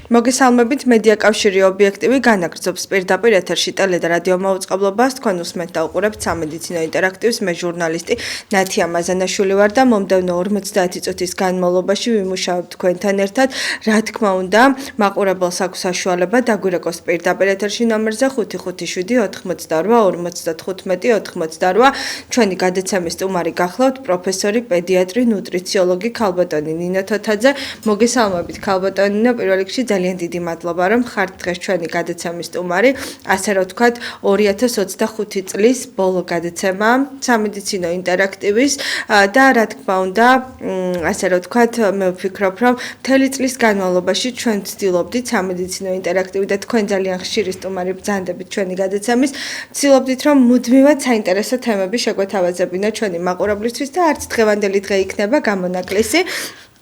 მოგესალმებით, მედია კავშირი ობიექტივი განაგრძობს პირდაპირ ეთერში ტელე და რადიო მოუწყებლობას. თქვენ უსმენთ და უყურებთ სამედიცინო ინტერაქტივს. მე ჟურნალისტი ნათია მაზანაშვილი ვარ და მომდევნო 50 წუთის განმავლობაში ვიმუშავებ თქვენთან ერთად. რა თქმა უნდა, მაყურებელს აქვს საშუალება დაგვირეკოს პირდაპირ ეთერში ნომერზე 557 88 55 88. ჩვენი გადაცემის სტუმარი გახლავთ პროფესორი, პედიატრი, ნუტრიციოლოგი ქალბატონი ნინო თოთაძე. მოგესალმებით ქალბატონი ნინო, პირველ რიგში ძალიან დიდი მადლობა, რომ ხართ დღეს ჩვენი გადაცემის სტუმარი. ასე რომ ვთქვათ, 2025 წლის ბოლო გადაცემა სამედიცინო ინტერაქტივის და რა თქმა უნდა, ასე რომ ვთქვათ, მე ვფიქრობ, რომ მთელი წლის განმავლობაში ჩვენ ვცდილობდით სამედიცინო ინტერაქტივი და თქვენ ძალიან ხშირი სტუმარი ბრძანდებით ჩვენი გადაცემის, ვცდილობდით, რომ მუდმივად საინტერესო თემები შეგვეთავაზებინა ჩვენი მაყურებლისთვის და არც დღევანდელი დღე იქნება გამონაკლისი.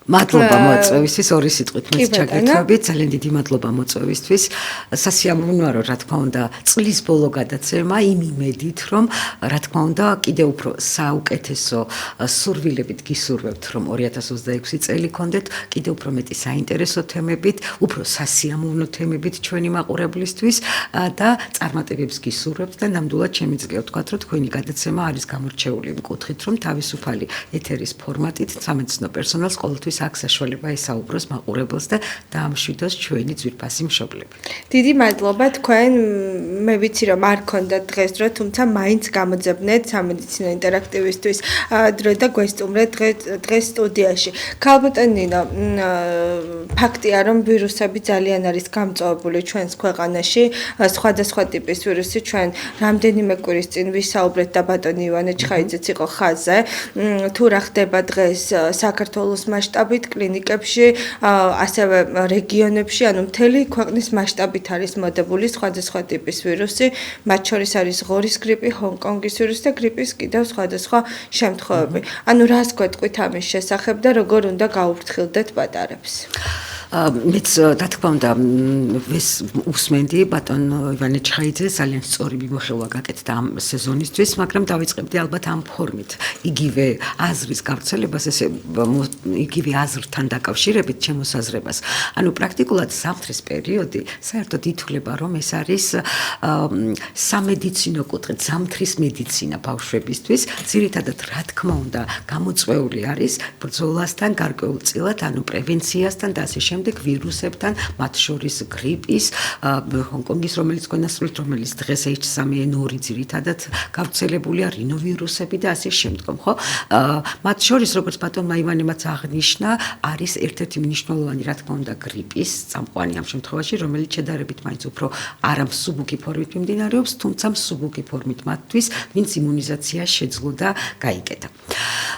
მადლობა მოწვევისთვის, ორი სიტყვით მეც ჩაგეთქვებით, ძალიან დიდი მადლობა მოწვევისთვის. სასიამოვნოა, რომ რა თქმა უნდა, წლის ბოლო გადაცემა იმ იმედით, რომ რა თქმა უნდა, კიდევ უფრო საუკეთესო სურვილებით გისურვებთ, რომ 2026 წელი გქონდეთ, კიდევ უფრო მეტი საინტერესო თემებით, უფრო სასიამოვნო თემებით ჩვენი მაყურებლისთვის და წარმატებებს გისურვებთ და ნამდვილად შემიძლია ვთქვათ, რომ თქვენი გადაცემა არის გამორჩეული იმ კუთხით, რომ თავისუფალი ეთერის ფორმატით სამედიცინო პერსონალს ყოველთვის აქვს საშუალება ესაუბროს მაყურებელს და დაამშვიდოს ჩვენი ძვირფასი მშობლები. დიდი მადლობა თქვენ. მე ვიცი რომ არ გქონდათ დღეს დრო, თუმცა მაინც გამოძებნეთ სამედიცინო ინტერაქტივისთვის დრო და გვესტუმრეთ დღეს სტუდიაში. ქალბატონი ნინო, ფაქტია რომ ვირუსები ძალიან არის გამწვავებული ჩვენს ქვეყანაში, სხვადასხვა ტიპის ვირუსი. ჩვენ რამდენიმე კვირის წინ ვისაუბრეთ და ბატონი ივანე ჩხაიძეც იყო ხაზზე, თუ რა ხდება დღეს საქართველოს მასშტაბით კლინიკებში, ასევე რეგიონებში, ანუ მთელი ქვეყნის მასშტაბით არის მოდებული სხვადასხვა ტიპის ვირუსი, მათ შორის არის ღორის გრიპი, ჰონკონგის ვირუსი და გრიპის კიდევ სხვადასხვა შემთხვევები. ანუ რას გვეტყვით ამის შესახებ და როგორ უნდა გაუფრთხილდეთ პატარებს? მეც რა თქმა უნდა უსმენდი ბატონ ივანე ჩხაიძეს, ძალიან სწორი მიმოხილვა გაკეთდა ამ სეზონისთვის, მაგრამ დავიწყებდი ალბათ ამ ფორმით. იგივე აზრის გავრცელებას, ესე იგივე აზრთან დაკავშირებით შემოსაზრებას. ანუ პრაქტიკულად ზამთრის პერიოდი საერთოდ ითვლება, რომ ეს არის სამედიცინო კუთხით, ზამთრის მედიცინა ბავშვებისთვის. ძირითადად რა თქმა უნდა გამოწვეული არის ბრძოლასთან გარკვეულწილად, ანუ პრევენციასთან და ასე შემდეგ ვირუსებთან, მათ შორის გრიპის, ჰონკონგის, რომელიც გვენასრულეთ, რომელიც დღეს H3N2 ძირითადად გავრცელებულია, რინოვირუსები და ასე შემდგომ, ხო? მათ შორის, როგორც ბატონმა ივანემაც აღნიშნა, არის ერთ-ერთი მნიშვნელოვანი, რა თქმა უნდა, გრიპის წამყვანი ამ შემთხვევაში, რომელიც შედარებით მაინც უფრო არა მსუბუქი ფორმით მიმდინარეობს, თუმცა მსუბუქი ფორმით მათთვის, ვინც იმუნიზაცია შეძლო და გაიკეთა.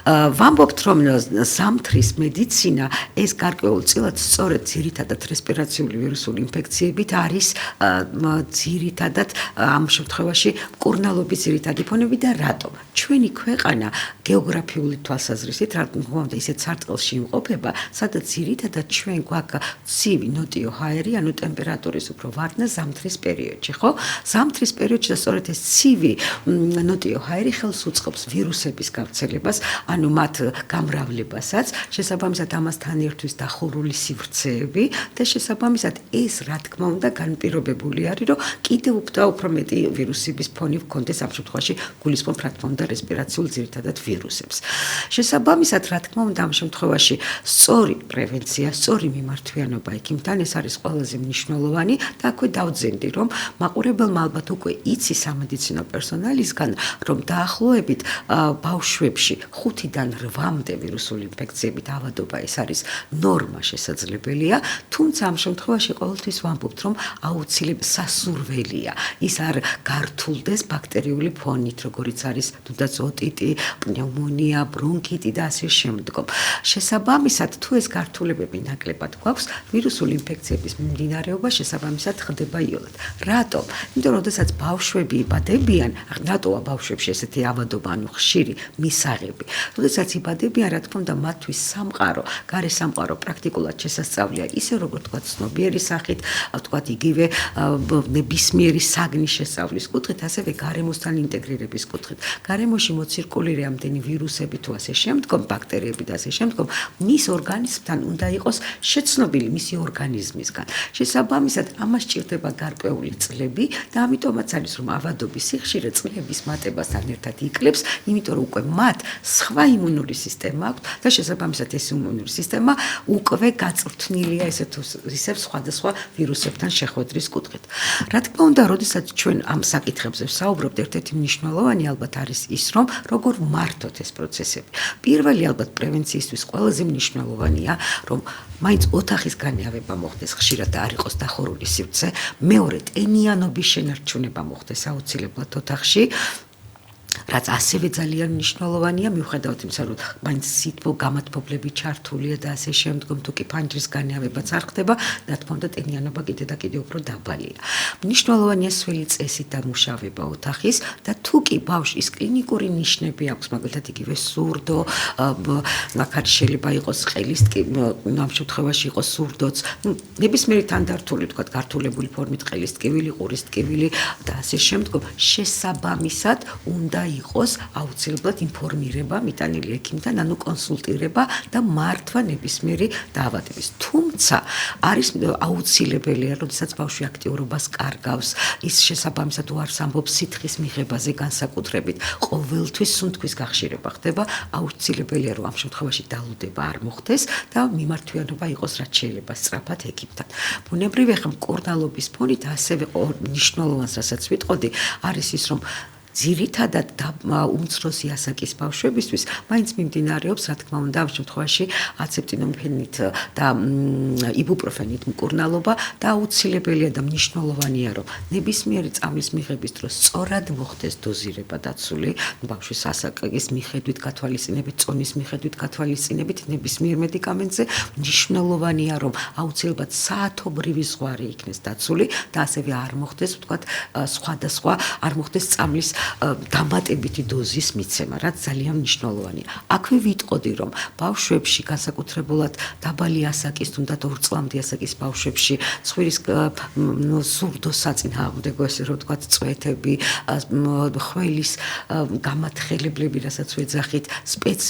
ვამბობთ, რომ ზამთრის მედიცინა ეს გარკვეულწილად სწორედ ძირითადად რესპირაციული ვირუსული ინფექციებით არის ძირითადად ამ შემთხვევაში მკურნალობის ძირითადი ფონები და რატომ? ჩვენი ქვეყანა გეოგრაფიული თვალსაზრისით, რა თქმა უნდა, ისეთ სარტყელში იმყოფება, სადაც ძირითადად ჩვენ გვაქვს ცივი ნოტიო ჰაერი, ანუ ტემპერატურის უფრო ვარდნა ზამთრის პერიოდში, ხო? ზამთრის პერიოდში და სწორედ ეს ცივი ნოტიო ჰაერი ხელს უწყობს ვირუსების გავრცელებას, ანუ მათ გამრავლებასაც, შესაბამისად ამასთან ერთვის დახურული სივრცეები და შესაბამისად ეს რა თქმა უნდა განპირობებული არის, რომ კიდევ უფრო მეტი ვირუსების ფონი გქონდეს ამ შემთხვევაში გულისხმობ რა თქმა უნდა რესპირაციულ ძირითადად ვირუსებს. შესაბამისად რა თქმა უნდა ამ შემთხვევაში სწორი პრევენცია, სწორი მიმართვიანობა იქიმთან ეს არის ყველაზე მნიშვნელოვანი და აქვე დავძენდი, რომ მაყურებელმა ალბათ უკვე იცი სამედიცინო პერსონალისგან, რომ დაახლოებით ბავშვებში 5-დან 8-მდე ვირუსული ინფექციებით ავადობა ეს არის ნორმა შესაძლებელია, თუმცა ამ შემთხვევაში ყოველთვის ვამბობთ, რომ აუცილებლად სასურველია ის არ გართულდეს ბაქტერიული ფონით, როგორიც არის თუნდაც ოტიტი, პნეუმონია, ბრონქიტი და ასე შემდგომ. შესაბამისად, თუ ეს გართულებები ნაკლებად გვაქვს, ვირუსული ინფექციების მიმდინარეობა შესაბამისად ხდება იოლად. რატომ? იმიტომ რომ შესაძაც ბავშვები იბადებიან, რატოა ბავშვებში ესეთი ავადობა, ანუ ხშირი მისაღები. შესაძაც იბადებიან, რა თქმა უნდა, მათთვის სამყარო, გარე სამყარო პრაქტიკულად შესაძლოა შეისწავლია ისე როგორ თქვა ცნობიერი სახით, თქვა იგივე ნებისმიერი საგნის შესწავლის კუთხით, ასევე გარემოსთან ინტეგრირების კუთხით. გარემოში მოცირკულირე ამდენი ვირუსები თუ ასე შემდგომ, ბაქტერიები და ასე შემდგომ, მის ორგანიზმთან უნდა იყოს შეცნობილი მისი ორგანიზმისგან. შესაბამისად, ამას ჭირდება გარკვეული წლები და ამიტომაც არის რომ ავადობის სიხშირე წლების მატებასთან ერთად იკლებს, იმიტომ რომ უკვე მათ სხვა იმუნური სისტემა აქვს და შესაბამისად ეს იმუნური სისტემა უკვე გაწვრთნილია ისევ სხვადასხვა ვირუსებთან შეხვედრის კუთხით. რა თქმა უნდა, როდესაც ჩვენ ამ საკითხებზე ვსაუბრობთ, ერთ-ერთი მნიშვნელოვანი ალბათ არის ის, რომ როგორ მართოთ ეს პროცესები. პირველი ალბათ პრევენციისთვის ყველაზე მნიშვნელოვანია, რომ მაინც ოთახის განიავება მოხდეს ხშირად და არ იყოს დახურული სივრცე. მეორე, ტენიანობის შენარჩუნება მოხდეს აუცილებლად ოთახში. რაც ასევე ძალიან მნიშვნელოვანია, მიუხედავად იმისა, რომ მაინც სითბო გამათბობლები ჩართულია და ასე შემდგომ, თუ კი ფანჯრის განიავებაც არ ხდება, რა თქმა უნდა, ტენიანობა კიდე და კიდე უფრო დაბალია. მნიშვნელოვანია სველი წესით დამუშავება ოთახის და თუ კი ბავშვის კლინიკური ნიშნები აქვს, მაგალითად იგივე სურდო, აქ არის შეიძლება იყოს ყელის ამ შემთხვევაში იყოს სურდოც, ნებისმიერი თანდართული, თქვა გართულებული ფორმით ყელის ტკივილი, ყურის ტკივილი და ასე შემდგომ, შესაბამისად უნდა იყოს აუცილებლად ინფორმირება მიტანილი ექიმთან, ანუ კონსულტირება და მართვა ნებისმიერი დაავადების. თუმცა არის აუცილებელია, როდესაც ბავშვი აქტიურობას კარგავს, ის შესაბამისად უარს ამბობს სითხის მიღებაზე განსაკუთრებით, ყოველთვის სუნთქვის გახშირება ხდება, აუცილებელია რომ ამ შემთხვევაში დალუდება არ მოხდეს და მიმართვიანობა იყოს რაც შეიძლება სწრაფად ექიმთან. ბუნებრივია ხომ მკურნალობის ფონით ასევე მნიშვნელოვანს რასაც ვიტყოდი, არის ის რომ ძირითადად უმცროსი ასაკის ბავშვებისთვის მაინც მიმდინარეობს, რა თქმა უნდა, ამ შემთხვევაში აცეტამინოფენით და იბუპროფენით მკურნალობა და აუცილებელია და მნიშვნელოვანია, რომ ნებისმიერი წამლის მიღების დროს სწორად მოხდეს დოზირება დაცული, ბავშვის ასაკის მიხედვით გათვალისწინებით, წონის მიხედვით გათვალისწინებით ნებისმიერ მედიკამენტზე, მნიშვნელოვანია, რომ აუცილებლად საათობრივი ზღვარი იქნეს დაცული და ასევე არ მოხდეს, ვთქვათ, სხვადასხვა არ მოხდეს წამლის დამატებითი დოზის მიცემა, რაც ძალიან მნიშვნელოვანია. აქვე ვიტყოდი, რომ ბავშვებში, განსაკუთრებულად დაბალი ასაკის, თუნდაც 2 წლამდე ასაკის ბავშვებში, ცხვირის სურდოსაწინააღმდეგო, ესე რომ ვთქვათ, წვეთები, ხველის გამათხელებლები, რასაც ვეძახით,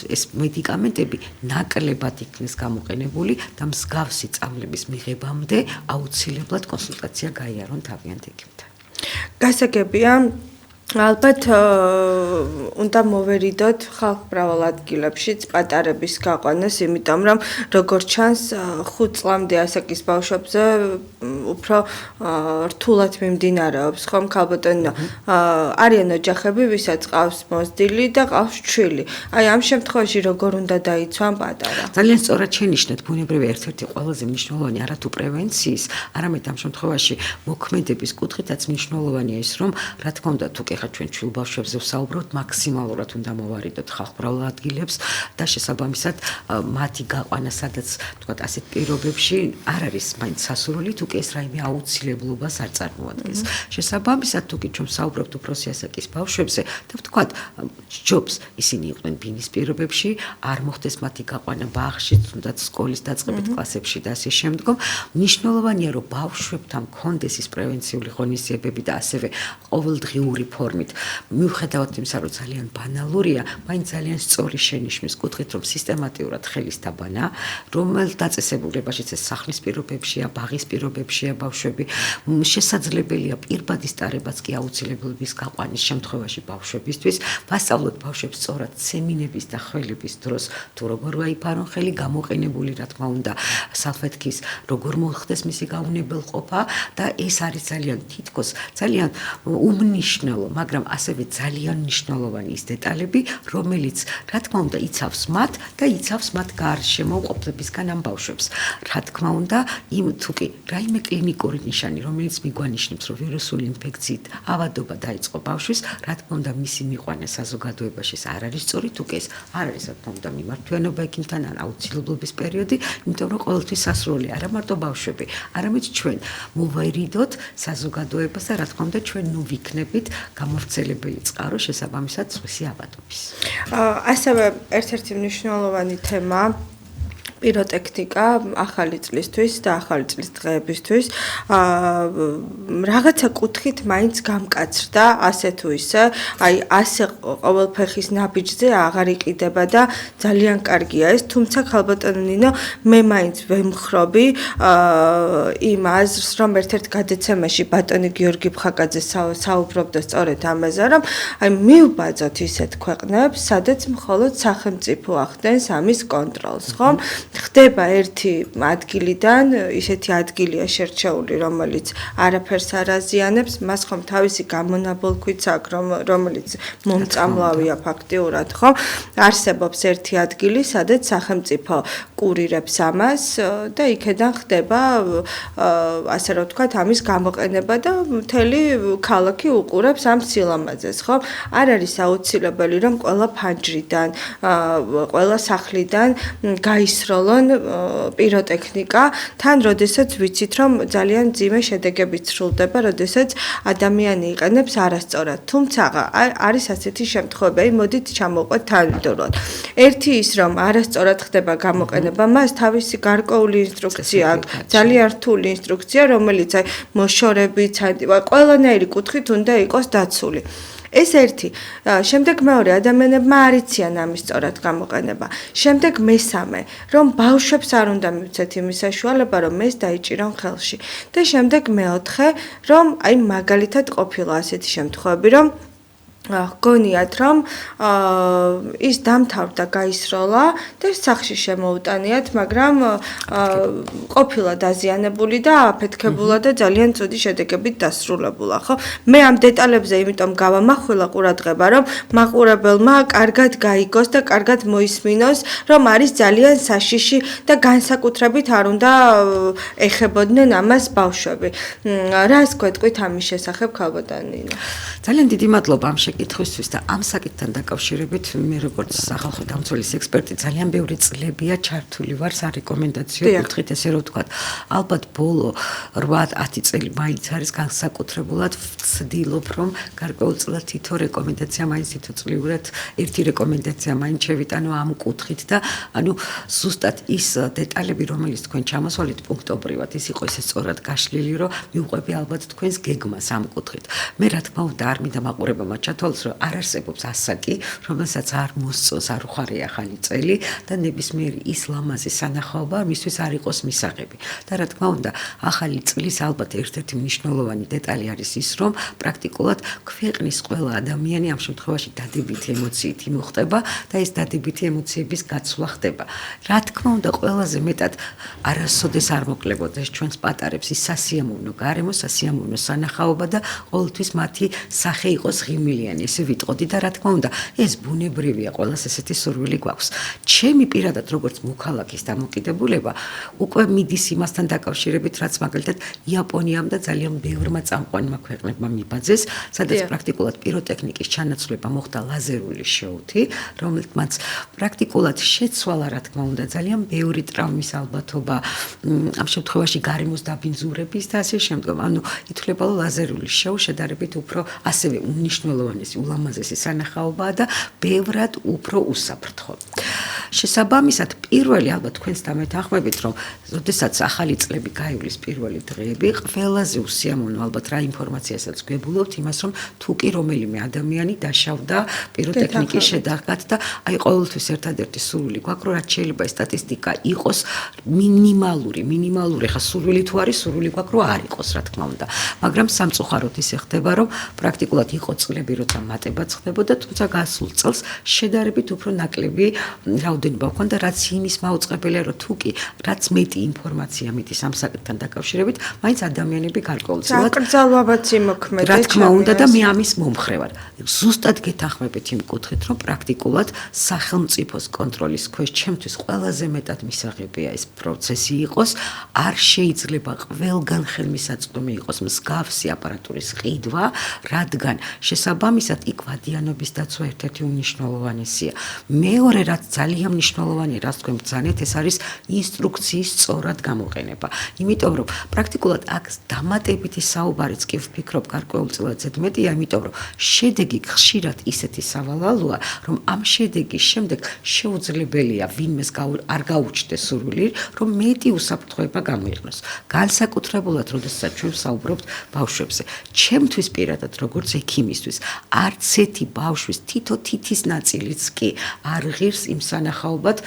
ეს მედიკამენტები ნაკლებად იქნეს გამოყენებული და მსგავსი წამლების მიღებამდე აუცილებლად კონსულტაცია გაიარონ თავიანთ ექიმთან. გასაგებია ალბათ უნდა მოვერიდოთ ხალხმრავალ ადგილებშიც პატარების გაყვანას, იმიტომ რომ როგორც ჩანს 5 წლამდე ასაკის ბავშვებზე უფრო რთულად მიმდინარეობს, ხომ ქალბატონო, არიან ოჯახები, ვისაც ყავს მოზრდილი და ყავს ჩვილი. აი ამ შემთხვევაში როგორ უნდა დაიცვან პატარა? ძალიან სწორად შენიშნეთ, ბუნებრივია ერთ-ერთი ყველაზე მნიშვნელოვანი არათუ პრევენციის, არამედ ამ შემთხვევაში მოქმედების კუთხითაც მნიშვნელოვანია ის, რომ რა თქმა უნდა, თუ ხა ჩვენ ჩვილ ბავშვებზე ვსაუბრობთ, მაქსიმალურად უნდა მოვარიდოთ ხალხმრავალ ადგილებს და შესაბამისად მათი გაყვანა, სადაც თქვათ ასეთ პირობებში არ არის მაინც სასურველი, თუ კი ეს რაიმე აუცილებლობას არ წარმოადგენს. შესაბამისად, თუ კი ჩვენ ვსაუბრობთ უფროსი ასაკის ბავშვებზე და ვთქვათ, ჯობს ისინი იყვნენ ბინის პირობებში, არ მოხდეს მათი გაყვანა ბაღში, თუნდაც სკოლის დაწყებით კლასებში და ასე შემდგომ, მნიშვნელოვანია, რომ ბავშვებთან მქონდეს ის პრევენციული ღონისძიებები და ასევე ყოველდღიური ფორმით. მიუხედავად იმისა, რომ ძალიან ბანალურია, მაინც ძალიან სწორი შენიშვნის კუთხით, რომ სისტემატიურად ხელის დაბანა, რომელ დაწესებულებაშიც ეს სახლის პირობებშია, ბაღის პირობებშია ბავშვები, შესაძლებელია პირბადის ტარებაც კი აუცილებლობის გაყვანის შემთხვევაში ბავშვებისთვის, ვასწავლოთ ბავშვებს სწორად სემინების და ხველების დროს, თუ როგორ ვაიფარონ ხელი გამოყენებული, რა თქმა უნდა, სალფეთქის როგორ მოხდეს მისი გაუნებელყოფა და ეს არის ძალიან თითქოს ძალიან უმნიშვნელო, მაგრამ ასევე ძალიან მნიშვნელოვანი ის დეტალები, რომელიც, რა თქმა უნდა, იცავს მათ და იცავს მათ გარშემო ყოფლებისგან ამ ბავშვებს. რა თქმა უნდა, თუ კი რაიმე კლინიკური ნიშანი, რომელიც მიგვანიშნებს, რომ ვირუსული ინფექციით ავადობა დაიწყო ბავშვის, რა თქმა უნდა, მისი მიყვანა საზოგადოებაში არ არის სწორი, თუ კი ეს არ არის, რა თქმა უნდა, მიმართვიანობა ექიმთან ან აუცილებლობის პერიოდი, იმიტომ რომ ყოველთვის სასურველი არა მარტო ბავშვები, არამედ ჩვენ მოვერიდოთ საზოგადოებას და რა თქმა უნდა, ჩვენ ვიქნებით გამავრცელებელი წყარო შესაბამისად სხვისი ავადობის. ასევე ერთ-ერთი მნიშვნელოვანი თემა პიროტექნიკა ახალი წლისთვის და ახალი წლის დღეებისთვის რაღაცა კუთხით მაინც გამკაცრდა ასე თუ ისე, აი ასე ყოველფეხის ნაბიჯზე აღარ იყიდება და ძალიან კარგია ეს, თუმცა ქალბატონო ნინო, მე მაინც ვემხრობი იმ აზრს, რომ ერთ-ერთ გადაცემაში ბატონი გიორგი ფხაკაძე საუბრობდა სწორედ ამაზე, რომ აი მივბაძოთ ისეთ ქვეყნებს, სადაც მხოლოდ სახელმწიფო ახდენს ამის კონტროლს, ხო? ხდება ერთი ადგილიდან, ისეთი ადგილია შერჩეული, რომელიც არაფერს არ აზიანებს, მას ხომ თავისი გამონაბოლქვიც აქვს, რომელიც მომწამლავია ფაქტიურად, ხო? არსებობს ერთი ადგილი, სადაც სახელმწიფო კურირებს ამას და იქედან ხდება, ასე რომ ვთქვათ, ამის გამოყენება და მთელი ქალაქი უყურებს ამ სილამაზეს, ხო? არ არის აუცილებელი, რომ ყველა ფანჯრიდან, ყველა სახლიდან გაისროლონ პიროტექნიკა, თან როდესაც ვიცით, რომ ძალიან მძიმე შედეგებით სრულდება, როდესაც ადამიანი იყენებს არასწორად. თუმცა არის ასეთი შემთხვევები, მოდით ჩამოვყვეთ თანმიმდევრულად. ერთი ის, რომ არასწორად ხდება გამოყენება, მას თავისი გარკვეული ინსტრუქცია აქვს, ძალიან რთული ინსტრუქცია, რომელიც მოშორებით, ყველანაირი კუთხით უნდა იყოს დაცული. ეს ერთი. შემდეგ მეორე, ადამიანებმა არ იციან ამის სწორად გამოყენება. შემდეგ მესამე, რომ ბავშვებს არ უნდა მივცეთ იმის საშუალება, რომ ეს დაიჭირონ ხელში. და შემდეგ მეოთხე, რომ აი მაგალითად ყოფილა ასეთი შემთხვევები, რომ გონიათ, რომ ის დამთავრდა, გაისროლა და სახში შემოუტანიათ, მაგრამ ყოფილა დაზიანებული და აფეთქებულა და ძალიან ცუდი შედეგებით დასრულებულა, ხო? მე ამ დეტალებზე იმიტომ გავამახვილა ყურადღება, რომ მაყურებელმა კარგად გაიგოს და კარგად მოისმინოს, რომ არის ძალიან საშიში და განსაკუთრებით არ უნდა ეხებოდნენ ამას ბავშვები. რას გვეტყვით ამის შესახებ, ქალბატონო ნინო? ძალიან დიდი მადლობა ამ კითხვისთვის და ამ საკითხთან დაკავშირებით მე როგორც სახალხო დამცველის ექსპერტი ძალიან ბევრი წლებია ჩართული ვარ სარეკომენდაციო კუთხით, ესე რომ ვთქვათ, ალბათ ბოლო 8-10 წელი მაინც არის განსაკუთრებულად ვცდილობ, რომ გარკვეულწილად თითო რეკომენდაცია მაინც თითოწლიურად ერთი რეკომენდაცია მაინც შევიტანო ამ კუთხით და ანუ ზუსტად ის დეტალები, რომელიც თქვენ ჩამოსვალით პუნქტობრივად, ის იყო ესე სწორად გაშლილი, რომ მივყვები ალბათ თქვენს გეგმას ამ კუთხით. მე რა თქმა უნდა არ მინდა მაყურებელმა ჩათვალოს, რომ არ არსებობს ასაკი, რომელსაც არ მოსწონს, არ უხარია ახალი წელი და ნებისმიერი ის ლამაზი სანახაობა მისთვის არ იყოს მისაღები. და რა თქმა უნდა, ახალი წლის ალბათ ერთ-ერთი მნიშვნელოვანი დეტალი არის ის, რომ პრაქტიკულად ქვეყნის ყველა ადამიანი ამ შემთხვევაში დადებითი ემოციით იმუხტება და ეს დადებითი ემოციების გაცვლა ხდება. რა თქმა უნდა, ყველაზე მეტად არასოდეს არ მოკლებოდეს ჩვენს პატარებს ის სასიამოვნო გარემო, სასიამოვნო სანახაობა და ყოველთვის მათი სახე იყოს ღიმილიანი, ესე ვიტყოდი და რა თქმა უნდა, ეს ბუნებრივია, ყველას ესეთი სურვილი გვაქვს. ჩემი პირადად როგორც მოქალაქის დამოკიდებულება უკვე მიდის იმასთან დაკავშირებით, რაც მაგალითად იაპონიამ და ძალიან ბევრმა წამყვანმა ქვეყნებმა მიბაძეს, სადაც პრაქტიკულად პიროტექნიკის ჩანაცვლება მოხდა ლაზერული შოუთი, რომელთაც პრაქტიკულად შეცვალა, რა თქმა უნდა, ძალიან ბევრი ტრავმის ალბათობა, ამ შემთხვევაში გარემოს დაბინძურების და ასე შემდგომ. ანუ ითვლება, რომ ლაზერული შოუ შედარებით უფრო ასევე უნიშნელოვანესი, ულამაზესი სანახაობაა და ბევრად უფრო უსაფრთხო. შესაბამისად, პირველი ალბათ თქვენს დამეთანხმებით, რომ როდესაც ახალი წლები გაივლის პირველი დღეები, ყველაზე უსიამოვნო ალბათ რა ინფორმაციასაც გვებულობთ იმას, რომ თუ კი რომელიმე ადამიანი დაშავდა პიროტექნიკის შედეგად და აი ყოველთვის ერთადერთი სურვილი გვაქვს, რომ რაც შეიძლება ეს სტატისტიკა იყოს მინიმალური, ხა სურვილი თუ არის, სურვილი გვაქვს, რომ არ იყოს, რა თქმა უნდა. მაგრამ სამწუხაროდ ისე ხდება, რომ პრაქტიკულად იყო წლები, როცა მატებაც ხდებოდა, თუმცა გასულ წელს შედარებით უფრო ნაკლები რაოდენობა ჰქონდა, რაც იმის მაუწყებელია, რომ თუ კი რაც მეტი ინფორმაცია მიდის ამ საკითხთან დაკავშირებით, მაინც ადამიანები გარკვეულწილად საკრძალვებაც იმოქმედეს. რა თქმა უნდა და მე ამის მომხრე ვარ. ზუსტად გეთანხმებით იმ კუთხით, რომ პრაქტიკულად სახელმწიფოს კონტროლის ქვეშ ჩემთვის ყველაზე მეტად მისაღებია ეს პროცესი იყოს, არ შეიძლება ყველგან ხელმისაწვდომი იყოს მსგავსი აპარატურის ყიდვა, რადგან შესაბამისად იქ ვადიანობის დაცვა ერთ-ერთი უმნიშვნელოვანესია. მეორე რაც ძალიან ძალიან მნიშვნელოვანია, რაც თქვენ ბრძანეთ, ეს არის ინსტრუქციის სწორად გამოყენება. იმიტომ რომ პრაქტიკულად აქ დამატებითი საუბარიც კი ვფიქრობ გარკვეულწილად ზედმეტია, იმიტომ რომ შედეგი ხშირად ისეთი სავალალოა, რომ ამ შედეგის შემდეგ შეუძლებელია ვინმეს არ გაუჩნდეს სურვილი, რომ მეტი უსაფრთხოება გამოიყენოს. განსაკუთრებულად, როდესაც ჩვენ ვსაუბრობთ ბავშვებზე. ჩემთვის პირადად, როგორც ექიმისთვის, არც ერთი ბავშვის თითო თითის ნაწილიც კი არ ღირს იმ სანახაობად,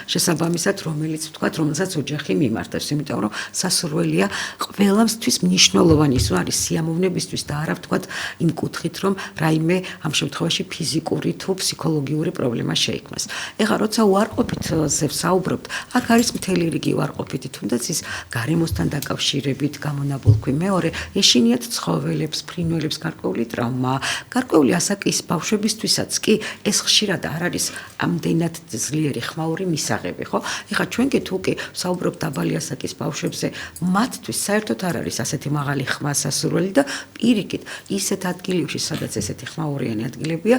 შესაბამისად, რომელსაც ოჯახი მიმართავს, იმიტომ რომ სასურველია ყველასთვის მნიშვნელოვანი ის არის სიამოვნებისთვის და არა ვთქვათ იმ კუთხით, რომ რაიმე ამ შემთხვევაში ფიზიკური თუ ფსიქოლოგიური პრობლემა შეიქმნას. ეხლა როცა უარყოფითზე ვსაუბრობთ, აქ არის მთელი რიგი უარყოფითი, თუნდაც ის გარემოსთან დაკავშირებით გამონაბოლქვი. მეორე, ეშინიათ ცხოველებს, ფრინველებს გარკვეული ტრავმა, გარკვეული ასაკის ბავშვებისთვისაც კი ეს ხშირად არ არის ამდენად ძლიერი ხმაური მისაღები, ხო? ეხლა ჩვენ კი თუ კი ვსაუბრობთ დაბალი ასაკის ბავშვებზე, მათთვის საერთოდ არ არის ასეთი მაღალი ხმა სასურველი და პირიქით, ისეთ ადგილებში, სადაც ესეთი ხმაურიანი ადგილებია,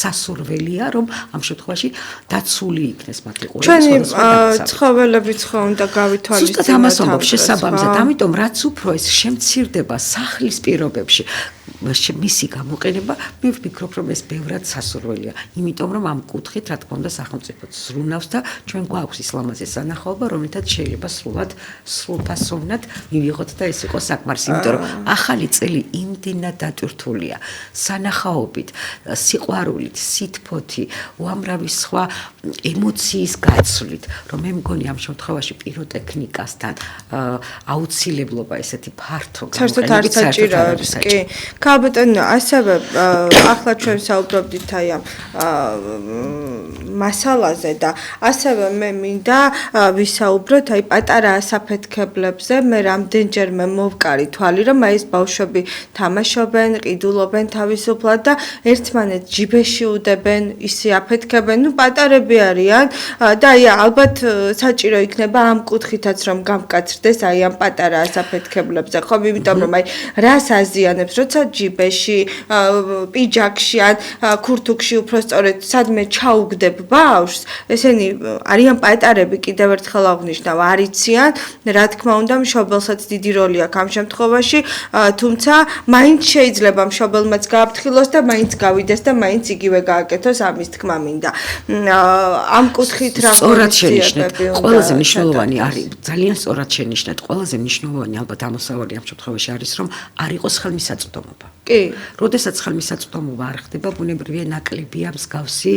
სასურველია, რომ ამ შემთხვევაში დაცული იქნეს მათი ყურები. ჩვენი ცხოველებიც ხო უნდა გავითვალისწინოთ. ზუსტად ამას ვამბობ შესაბამისად, ამიტომ რაც უფრო ეს შემცირდება სახლის პირობებში, მისი გამოყენება, მე ვფიქრობ, რომ ეს ბევრად სასურველია, იმიტომ რომ ამ კუთხით, რა თქმა უნდა, სახელმწიფო ზრუნავს და ჩვენ გვაქვს ის ლამაზი სანახაობა, რომელთაც შეიძლება სრულფასოვნად მივიღოთ და ეს იყოს საკმარისი, იმიტომ რომ ახალი წელი იმდენად დატვირთულია სანახაობით, სიყვარულით, სითბოთი, უამრავი სხვა ემოციის გაცვლით, რომ მე მგონი ამ შემთხვევაში პიროტექნიკასთან აუცილებლობა ესეთი ფართო გამოყენებით საჭიროებს კი. ქალბატონო, ასევე ახლა ჩვენ საუბრობდით აი ამ მასალაზე და ასევე მე მინდა ვისაუბროთ აი პატარა ასაფეთქებლებზე. მე რამდენჯერმე მოვკარი თვალი, რომ აი ეს ბავშვები თამაშობენ, ყიდულობენ თავისუფლად და ერთმანეთს ჯიბეში უდებენ, ისე აფეთქებენ, პატარები არიან და აი ალბათ საჭირო იქნება ამ კუთხითაც რომ გამკაცრდეს აი ამ პატარა ასაფეთქებლებზე, ხო? იმიტომ რომ აი რას აზიანებს, როცა ჯიბეში, პიჯაკში ან ქურთუკში უბრალოდ სადმე ჩაუგდებ ბავშვს, ესენი არიან პატარები, კიდევ ერთხელ აღნიშნავ, არიციან, რა თქმა უნდა, მშობელსაც დიდი როლი აქვს ამ შემთხვევაში, თუმცა მაინც შეიძლება მშობელმაც გააფრთხილოს და მაინც გავიდეს და მაინც იგივე გააკეთოს, ამის თქმა მინდა. ამ კუთხით რა ღონისძიებები უნდა ყველაზე მნიშვნელოვანი არის, ძალიან სწორად შენიშნეთ, ყველაზე მნიშვნელოვანი ალბათ ამოსავალი ამ შემთხვევაში არის, რომ არ იყოს ხელმისაწვდომობა. კი. როდესაც ხელმისაწვდომობა არ ხდება, ბუნებრივია ნაკლებია მსგავსი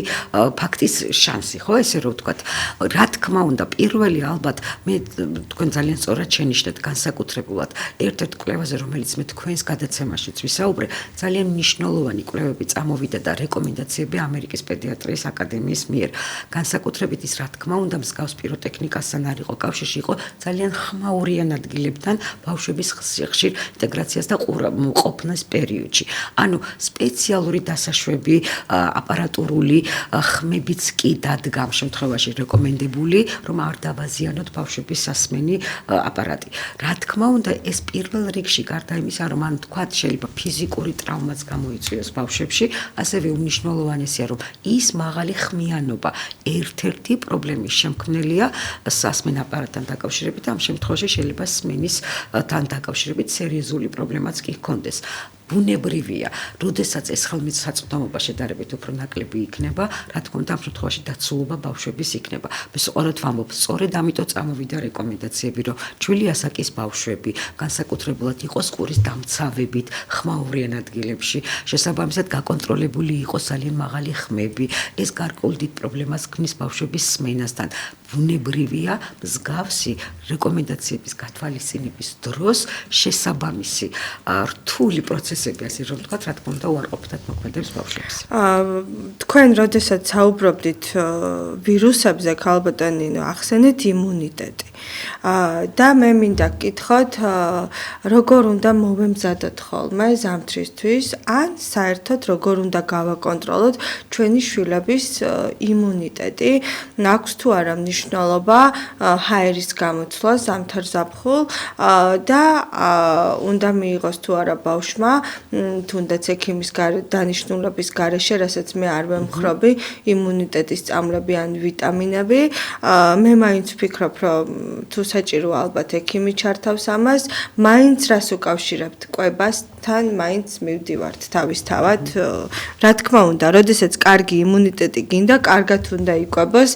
ფაქტის შანსი, ხო, ესე რომ ვთქვათ. რა თქმა უნდა, პირველი ალბათ მე თქვენ ძალიან სწორად შენიშნეთ განსაკუთრებულად ერთ-ერთ კვლევაზე, რომელიც მე თქვენს გადაცემაშიც ვისაუბრე, ძალიან მნიშვნელოვანი კვლევები წამოვიდა და რეკომენდაციები ამერიკის პედიატრიის აკადემიის მიერ. განსაკუთრებით ის, რა თქმა უნდა, მსგავს პიროტექნიკასთან არ იყო კავშირში, იყო ძალიან ხმაურიან ადგილებთან ბავშვების ხშირ ინტეგრაციას და ყოფნას პერიოდში. ანუ სპეციალური დასაშვები, აპარატურული ხმებიც კი დადგა ამ შემთხვევაში რეკომენდებული, რომ არ დავაზიანოთ ბავშვების სასმენი აპარატი. რა თქმა უნდა, ეს პირველ რიგში გარდა იმისა, რომ ან თქვათ შეიძლება ფიზიკური ტრავმაც გამოიწვიოს ბავშვებში, ასევე უნიშნულოვანესია, რომ ის მაღალი ხმიანობა ერთ-ერთი პრობლემის შემქმნელია სასმენ აპარატთან დაკავშირებით, ამ შემთხვევაში შეიძლება სმენისთან დაკავშირებით სერიოზული პრობლემაც კი ჰქონდეს. ბუნებრივია, როდესაც ეს ხელმისაწვდომობა შედარებით უფრო ნაკლები იქნება, რა თქმა უნდა, ამ შემთხვევაში დაცულობა ბავშვების იქნება. მე სწორად ვამბობ, სწორედ ამიტომ წამოვიდა რეკომენდაციები, რომ ჩვილი ასაკის ბავშვები განსაკუთრებულად იყოს ყურის დამცავებით, ხმაურიან ადგილებში, შესაბამისად გაკონტროლებული იყოს ძალიან მაღალი ხმები. ეს გარკვეულ დიდ პრობლემას ქმნის ბავშვების სმენასთან. ბუნებრივია, მსგავსი რეკომენდაციების გათვალისწინების დროს შესაბამისი რთული პროცესები, ასე რომ ვთქვათ, რა თქმა უნდა, უარყოფითად მოქმედებს ბავშვებს. თქვენ როდესაც საუბრობდით ვირუსებზე, ქალბატონინო, ახსენეთ იმუნიტეტი. და მე მინდა გკითხოთ, როგორ უნდა მოვემზადოთ ხოლმე ზამთრისთვის, ან საერთოდ როგორ უნდა გავაკონტროლოთ ჩვენი შვილების იმუნიტეტი, აქვს თუ არა მნიშვნელობა ჰაერის გამოცვლა ზამთარ-ზაფხულ და უნდა მიიღოს თუ არა ბავშვმა თუნდაც ექიმის დანიშნულების გარეშე, რასაც მე არ ვემხრობი, იმუნიტეტის წამლები ან ვიტამინები. მე მაინც ვფიქრობ, რომ თუ საჭირო ალბათ ექიმი ჩართავს ამას, მაინც რას უკავშირებთ კვებასთან, მაინც მივდივართ თავისთავად. რა თქმა უნდა, როდესაც კარგი იმუნიტეტი გინდა, კარგად უნდა იკვებოს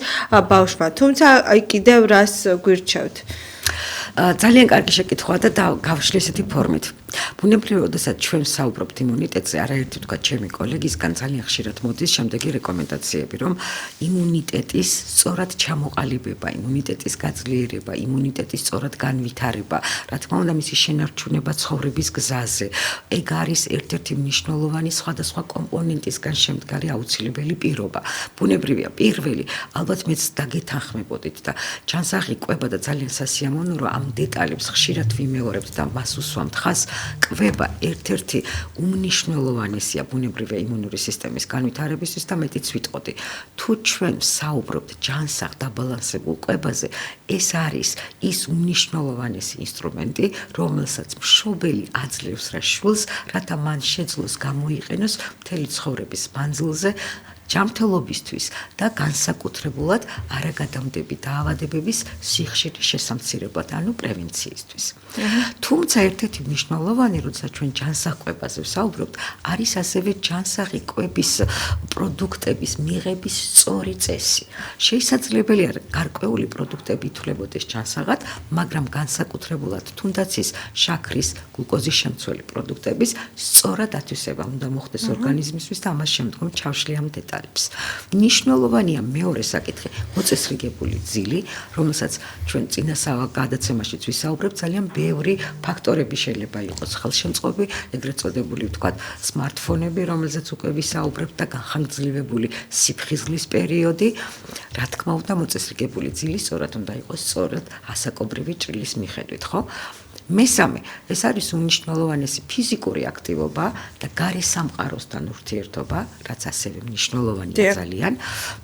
ბავშვმა, თუმცა აი კიდევ რას გვირჩევთ? ძალიან კარგი შეკითხვაა და გავშლი ესეთი ფორმით. ბუნებრივია, როდესაც ჩვენ საუბრობთ იმუნიტეტზე, არაერთი თქვა ჩემი კოლეგისგან ძალიან ხშირად მოდის შემდეგი რეკომენდაციები, რომ იმუნიტეტის სწორად ჩამოყალიბება, იმუნიტეტის გაძლიერება, იმუნიტეტის სწორად განვითარება, რა თქმა უნდა, მისი შენარჩუნება ცხოვრების გზაზე, ეგ არის ერთ-ერთი მნიშვნელოვანი სხვადასხვა კომპონენტისგან შემდგარი აუცილებელი პირობა. ბუნებრივია, პირველი, ალბათ მეც დაგეთანხმებოდით და ჩანსახი კვება და ძალიან სასიამოვნო, რომ ამ დეტალებს ხშირად ვიმეორებთ და მას უსვამთ ხაზს. კვება ერთ-ერთი უმნიშვნელოვანესია ბუნებრივი იმუნური სისტემის განვითარებისთვის და მეტიც ვიტყოდი. თუ ჩვენ საუბრობთ ჯანსაღ დაბალანსებულ კვებაზე, ეს არის ის უმნიშვნელოვანესი ინსტრუმენტი, რომელსაც მშობელი აძლევს რა შვილს, რათა მან შეძლოს გამოიყენოს მთელი ცხოვრების მანძილზე ჯანმრთელობისთვის და განსაკუთრებულად არაგადამდები დაავადებების სიხშირის შესამცირებლად, ანუ პრევენციისთვის. თუმცა ერთ-ერთი მნიშვნელოვანი, როცა ჩვენ ჯანსაღ კვებაზე ვსაუბრობთ, არის ასევე ჯანსაღი კვების პროდუქტების მიღების სწორი წესი. შესაძლებელია გარკვეული პროდუქტები ითვლებოდეს ჯანსაღად, მაგრამ განსაკუთრებულად თუნდაც ის შაქრის, გლუკოზის შემცველი პროდუქტების სწორად ათვისება უნდა მოხდეს ორგანიზმისთვის და ამას შემდგომ ჩავშლი ამ დეტალებს. მნიშვნელოვანია მეორე საკითხი, მოწესრიგებული ძილი, რომელსაც ჩვენ წინასავალ გადაცემაშიც ვისაუბრებთ, ძალიან ბევრი ფაქტორები შეიძლება იყოს ხელშემწყობი, ეგრეთ წოდებული ვთქვათ, smartphone-ები, რომელზეც უკვე ვისაუბრებთ და განხანგრძლივებული სიფხიზლის პერიოდი, რა თქმა უნდა, მოწესრიგებული ძილი სწორად უნდა იყოს სწორად ასაკობრივი ჭრილის მიხედვით, ხო? მესამე, ეს არის უმნიშვნელოვანესი ფიზიკური აქტივობა და გარე სამყაროსთან ურთიერთობა, რაც ასევე მნიშვნელოვანია ძალიან.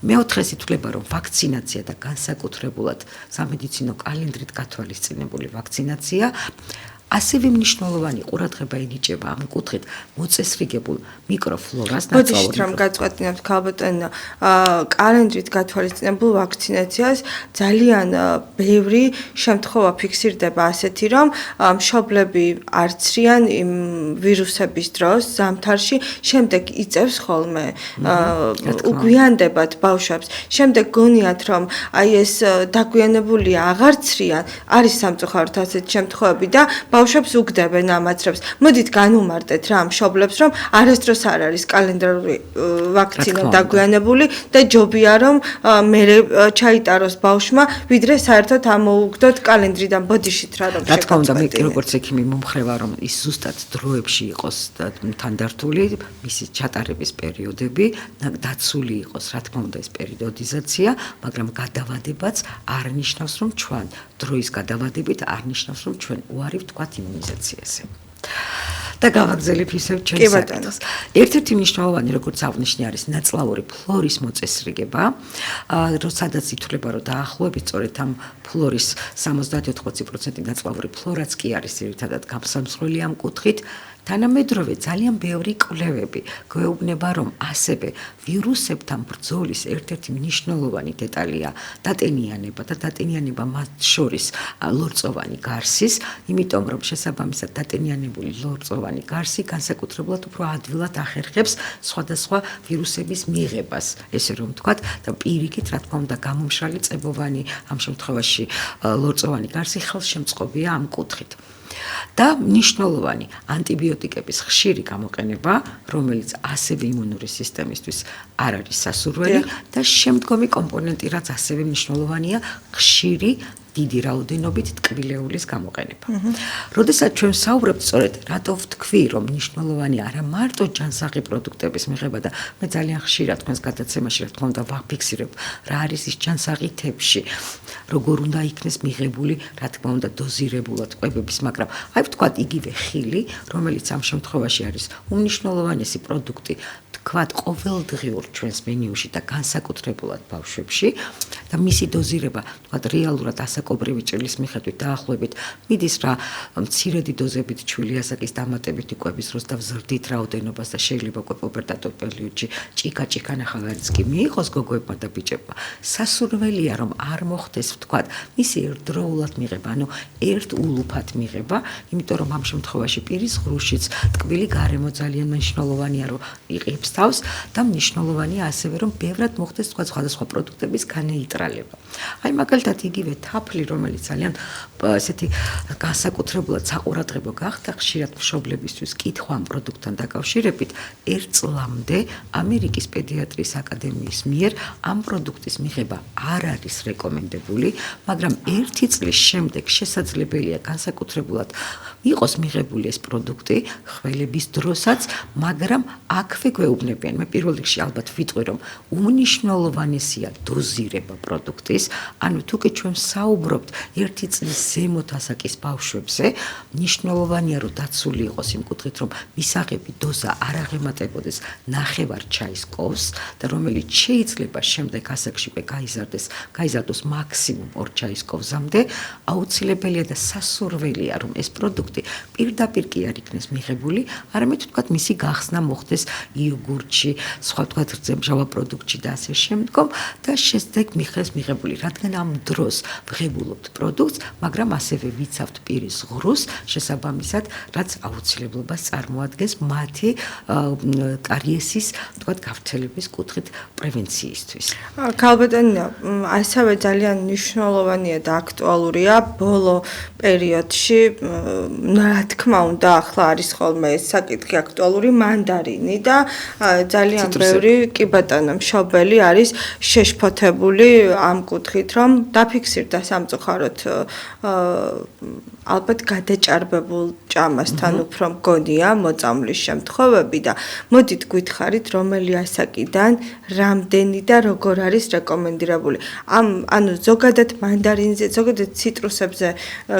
მეოთხეს ითვლება, რომ ვაქცინაცია და განსაკუთრებულად სამედიცინო კალენდრით გათვალისწინებული ვაქცინაცია ასევე მნიშვნელოვანი ყურადღება ენიჭება ამ კუთხით მოწესრიგებულ მიკროფლორას ნაცვლად. მოდით რომ გაწყვეტინებთ ქალბატონო, კალენდრით გათვალისწინებულ ვაქცინაციას ძალიან ბევრი შემთხვევა ფიქსირდება ასეთი, რომ მშობლები არცრიან იმ ვირუსების დროს ზამთარში, შემდეგ იწევს ხოლმე უგვიანდებათ ბავშვებს. შემდეგ გონიათ, რომ აი ეს დაგვიანებულია აღარცრიან, არის სამწუხაროდ ასეთი შემთხვევები და ბავშვებს უგდებენ ამაცრებს. მოდით განუმარტეთ რა მშობლებს, რომ არასდროს არ არის კალენდრული ვაქცინა დაგვიანებული და ჯობია რომ მე ჩაიტაროს ბავშვმა, ვიდრე საერთოდ ამოუგდოთ კალენდრიდან ბოდიშით რა რომ შეგაწყვეტინეთ. რა თქმა უნდა, მე როგორც ექიმი მომხრევა, რომ ის ზუსტად დროებში იყოს თანდართული მისი ჩატარების პერიოდები, დაცული იყოს, რა თქმა უნდა, ეს პერიოდიზაცია, მაგრამ გადავადებაც არ ნიშნავს, რომ ჩვენ დროის გადავადებით არ ნიშნავს, რომ ჩვენ უარი ვთქვათ იმუნიზაციაზე. და გავაგზავნებ ისევ ჩვენს საკითხს. ერთ-ერთი მნიშვნელოვანი, როგორც აღნიშნე, არის ნაწლავური ფლორის მოწესრიგება, სადაც ითვლება, რომ დაახლოებით სწორედ ამ ფლორის 70-80% ნაწლავური ფლორაც კი არის ერთადად გამსამსხვრელი ამ კუთხით. თანამედროვე ძალიან ბევრი კვლევები გვეუბნება, რომ ასევე ვირუსებთან ბრძოლის ერთ-ერთი მნიშვნელოვანი დეტალია დატენიანება და დატენიანება მათ შორის ლორწოვანი გარსის, იმიტომ რომ შესაბამისად დატენიანებული ლორწოვანი გარსი განსაკუთრებულად უფრო ადვილად ახერხებს სხვადასხვა ვირუსების მიღებას, ესე რომ ვთქვათ, და პირიქით, რა თქმა უნდა, გამომშრალი წებოვანი, ამ შემთხვევაში ლორწოვანი გარსი ხელშემწყობია ამ კუთხით. და მნიშვნელოვანი ანტიბიოტიკების ხშირი გამოყენება, რომელიც ასევე იმუნური სისტემისთვის არ არის სასურველი და შემდგომი კომპონენტი, რაც ასევე მნიშვნელოვანია, ხშირი დიდი რაოდენობით ტკბილეულის გამოყენება. როდესაც ჩვენ ვსაუბრობთ სწორედ რატო ვთქვი, რომ მნიშვნელოვანი არა მარტო ჯანსაღი პროდუქტების მიღება და მე ძალიან ხშირად თქვენს გადაცემაში რა თქმა უნდა ვაფიქსირებ, რა არის ის ჯანსაღი თებში. როგორ უნდა იქნეს მიღებული, რა თქმა უნდა, დოზირებულად კვებების, მაგრამ აი ვთქვათ, იგივე ხილი, რომელიც ამ შემთხვევაში არის უმნიშვნელოვანესი პროდუქტი, ვთქვათ, ყოველდღიურ ჩვენს მენიუში და განსაკუთრებულად ბავშვებში და მისი დოზირება, ვთქვათ, რეალურად ასაკობრივი ჭრილის მიხედვით დაახლოებით მიდის რა მცირედი დოზებით ჩვილი ასაკის დამატებითი კვების დროს და ვზრდით რაოდენობას და შეიძლება უკვე პუპერტატულ პერიოდში ჭიკა ნახავარიც კი მიიღოს გოგოებმა და ბიჭებმა. სასურველია რომ არ მოხდეს, ვთქვათ, მისი ერთდროულად მიღება, ანუ ერთულუფად მიღება, იმიტომ რომ ამ შემთხვევაში პირის ღრუშიც ტკბილი გარემო ძალიან მნიშვნელოვანია, რომ იღებს თავს და მნიშვნელოვანია ასევე რომ ბევრად მოხდეს, ვთქვათ, სხვადასხვა პროდუქტების განეიტრალება. აი მაგალითად იგივე თაფლი, რომელიც ძალიან ესეთი განსაკუთრებულად საყურადღებო გახდა ხშირად მშობლებისთვის კითხვა ამ პროდუქტთან დაკავშირებით, 1 წლამდე ამერიკის პედიატრიის აკადემიის მიერ ამ პროდუქტის მიღება არ არის რეკომენდებული, მაგრამ 1 წლის შემდეგ შესაძლებელია განსაკუთრებულად იყოს მიღებული ეს პროდუქტი ხველების დროსაც, მაგრამ აქვე გვეუბნებიან, მე პირველ რიგში ალბათ ვიტყვი, რომ უმნიშვნელოვანესია დოზირება პროდუქტის, ანუ თუ კი ჩვენ საუბრობთ 1 წლის ზემოთ ასაკის ბავშვებზე, მნიშვნელოვანია რომ დაცული იყოს იმ კუთხით, რომ მისაღები დოზა არ აღემატებოდეს ნახევარ ჩაის კოვს და რომელიც შეიძლება შემდეგ ასაკში გაიზარდოს მაქსიმუმ 2 ჩაის კოვზამდე, აუცილებელია და სასურველია რომ ეს პროდუქტი პირდაპირ კი არ იქნეს მიღებული, არამედ ვთქვათ მისი გახსნა მოხდეს იოგურტში, სხვა ვთქვათ რძემჟავა პროდუქტში და ასე შემდგომ და შესდებ მიხდეს მიღებული, რადგან ამ დროს ვღებულობთ პროდუქტს, მაგრამ ასევე ვიცავთ პირის ღრუს შესაბამისად, რაც აუცილებლობას წარმოადგენს მათი კარიესის, ვთქვათ, გავრცელების კუთხით პრევენციისთვის. ქალბატონო, ასევე ძალიან მნიშვნელოვანია და აქტუალურია ბოლო პერიოდში, რა თქმა უნდა, ახლა არის ხოლმე საკითხი აქტუალური მანდარინი და ძალიან ბევრი კი ბატონო მშობელი არის შეშფოთებული ამ კუთხით, რომ დაფიქსირდა სამწუხაროდ ალბათ გადაჭარბებულ ჭამასთან უფრო მგონია მოწამვლის შემთხვევები და მოდით გითხარით, რომელი ასაკიდან, რამდენი და როგორ არის რეკომენდირებული. ანუ ზოგადად მანდარინზე, ზოგადად ციტრუსებზე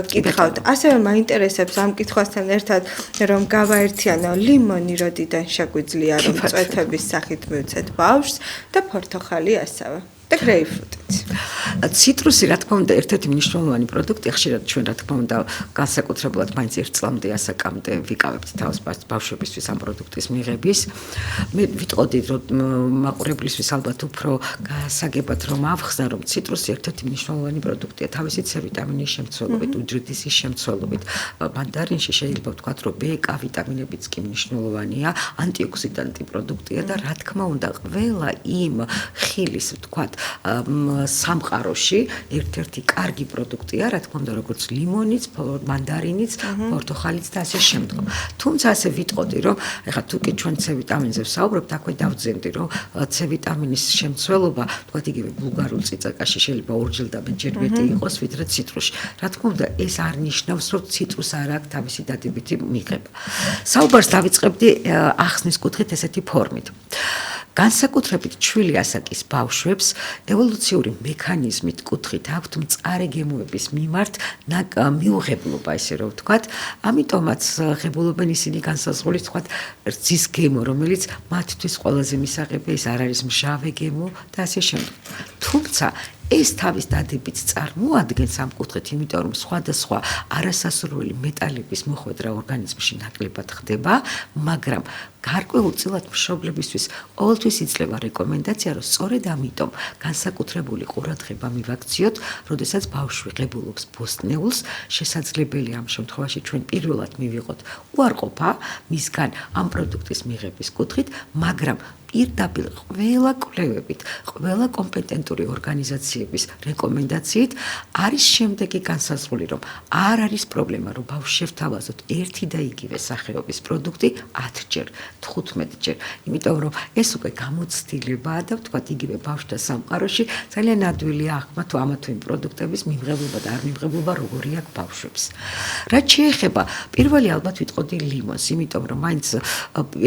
კითხავთ. ასევე მაინტერესებს ამ კითხვასთან ერთად, რომ გავაერთიანო ლიმონი როდიდან შეგვიძლია რომ წვეთების სახით მივცეთ ბავშვს და ფორთოხალი ასევე. და გრეიპფრუტიც. ციტრუსი, რა თქმა უნდა, ერთ-ერთი მნიშვნელოვანი პროდუქტია, ხშირად ჩვენ, რა თქმა უნდა, განსაკუთრებულად მაინც 1 წლამდე ასაკამდე ვიკავებთ თავს ბავშვებისთვის ამ პროდუქტის მიღების. მე ვიტყოდი, რომ მაყურებლისთვის ალბათ უფრო გასაგებად რომ ავხსნა, რომ ციტრუსი ერთ-ერთი მნიშვნელოვანი პროდუქტია თავისი C ვიტამინის შემცველობით, უჯრედისის შემცველობით. მანდარინში შეიძლება ვთქვათ, რომ B-, K ვიტამინებიც კი მნიშვნელოვანია, ანტიოქსიდანტი პროდუქტია და რა თქმა უნდა, ყველა იმ ხილის, ვთქვათ, სამყაროში ერთ-ერთი კარგი პროდუქტია, რა თქმა უნდა, როგორც ლიმონიც, მანდარინიც, პორტოხალიც და ასე შემდგომ. თუმცა ასე ვიტყოდი, რომ ეხლა თუ კი ჩვენ C ვიტამინზე ვსაუბრობთ, აქვე დავძენდი, რომ C ვიტამინის შემცველობა, ვთქვათ, იგივე ბულგარულ წიწაკაში შეიძლება ორჯერ და მეტჯერ მეტი იყოს, ვიდრე ციტრუსში. რა თქმა უნდა, ეს არ ნიშნავს, რომ ციტრუსს არ აქვს თავისი დადებითი მიღება. საუბარს დავიწყებდი ახსნის კუთხით ესეთი ფორმით. განსაკუთრებით ჩვილი ასაკის ბავშვებს ევოლუციური მექანიზმით კუთხით აქვთ მწარე გემოების მიმართ მიუღებლობა, ესე რომ ვთქვათ, ამიტომაც ღებულობენ ისინი განსაზღვრული, ვთქვათ, რძის გემო, რომელიც მათთვის ყველაზე მისაღებია, ის არ არის მჟავე გემო და ასე შემდგომ. თუმცა ეს თავის დადებითს წარმოადგენს ამ კუთხით, იმიტომ რომ სხვადასხვა არასასურველი მეტალების მოხვედრა ორგანიზმში ნაკლებად ხდება, მაგრამ გარკვეულწილად მშობლებისთვის ყოველთვის იძლევა რეკომენდაცია, რომ სწორედ ამიტომ განსაკუთრებული ყურადღება მივაქციოთ, როდესაც ბავშვი ღებულობს ბოსტნეულს, შესაძლებელია ამ შემთხვევაში ჩვენ პირველად მივიღოთ უარყოფა მისგან ამ პროდუქტის მიღების კუთხით, მაგრამ პირდაპირ ყველა კვლევებით, ყველა კომპეტენტური ორგანიზაციების რეკომენდაციით არის შემდეგი განსაზღვრული, რომ არ არის პრობლემა, რომ ბავშვს შევთავაზოთ ერთი და იგივე სახეობის პროდუქტი 10ჯერ, 15ჯერ, იმიტომ რომ ეს უკვე გამოცდილებაა და ვთქვათ, იგივე ბავშვთა სამყაროში ძალიან ადვილია აღქმა თუ ამა თუ იმ პროდუქტების მიმღებლობა და არ მიმღებლობა როგორი აქვს ბავშვებს. რაც შეეხება, პირველი ალბათ ვიტყოდი ლიმონს, იმიტომ რომ მაინც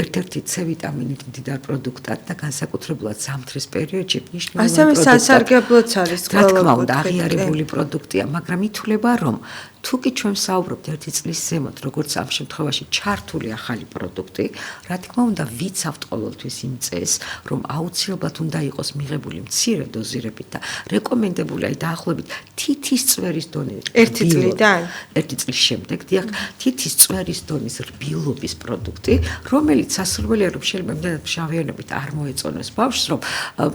ერთ-ერთი C ვიტამინით მდიდარ პროდუქტი პროდუქტად და განსაკუთრებულად ზამთრის პერიოდში მნიშვნელოვანი ასევე პროდუქტად. სასარგებლოც არის რა ყველა თქმა უნდა, კუთხით, კი. აღიარებული პროდუქტია, მაგრამ ითვლება, რომ თუ კი ჩვენ საუბრობთ 1 წლის ზემოთ, როგორც ამ შემთხვევაში ჩართული ახალი პროდუქტი, რა თქმა უნდა, ვიცავთ ყოველთვის იმ წესს, რომ აუცილებლად უნდა იყოს მიღებული მცირე დოზირებით და რეკომენდებული აი დაახლოებით თითის წვერის დონე 1 წლიდან? 1 წლის შემდეგ, დიახ, თითის წვერის დონის რბილობის პროდუქტი, რომელიც სასურველია, რომ შეიძლება იმდენად მშავიანობით არ მოეწონოს ბავშვს, რომ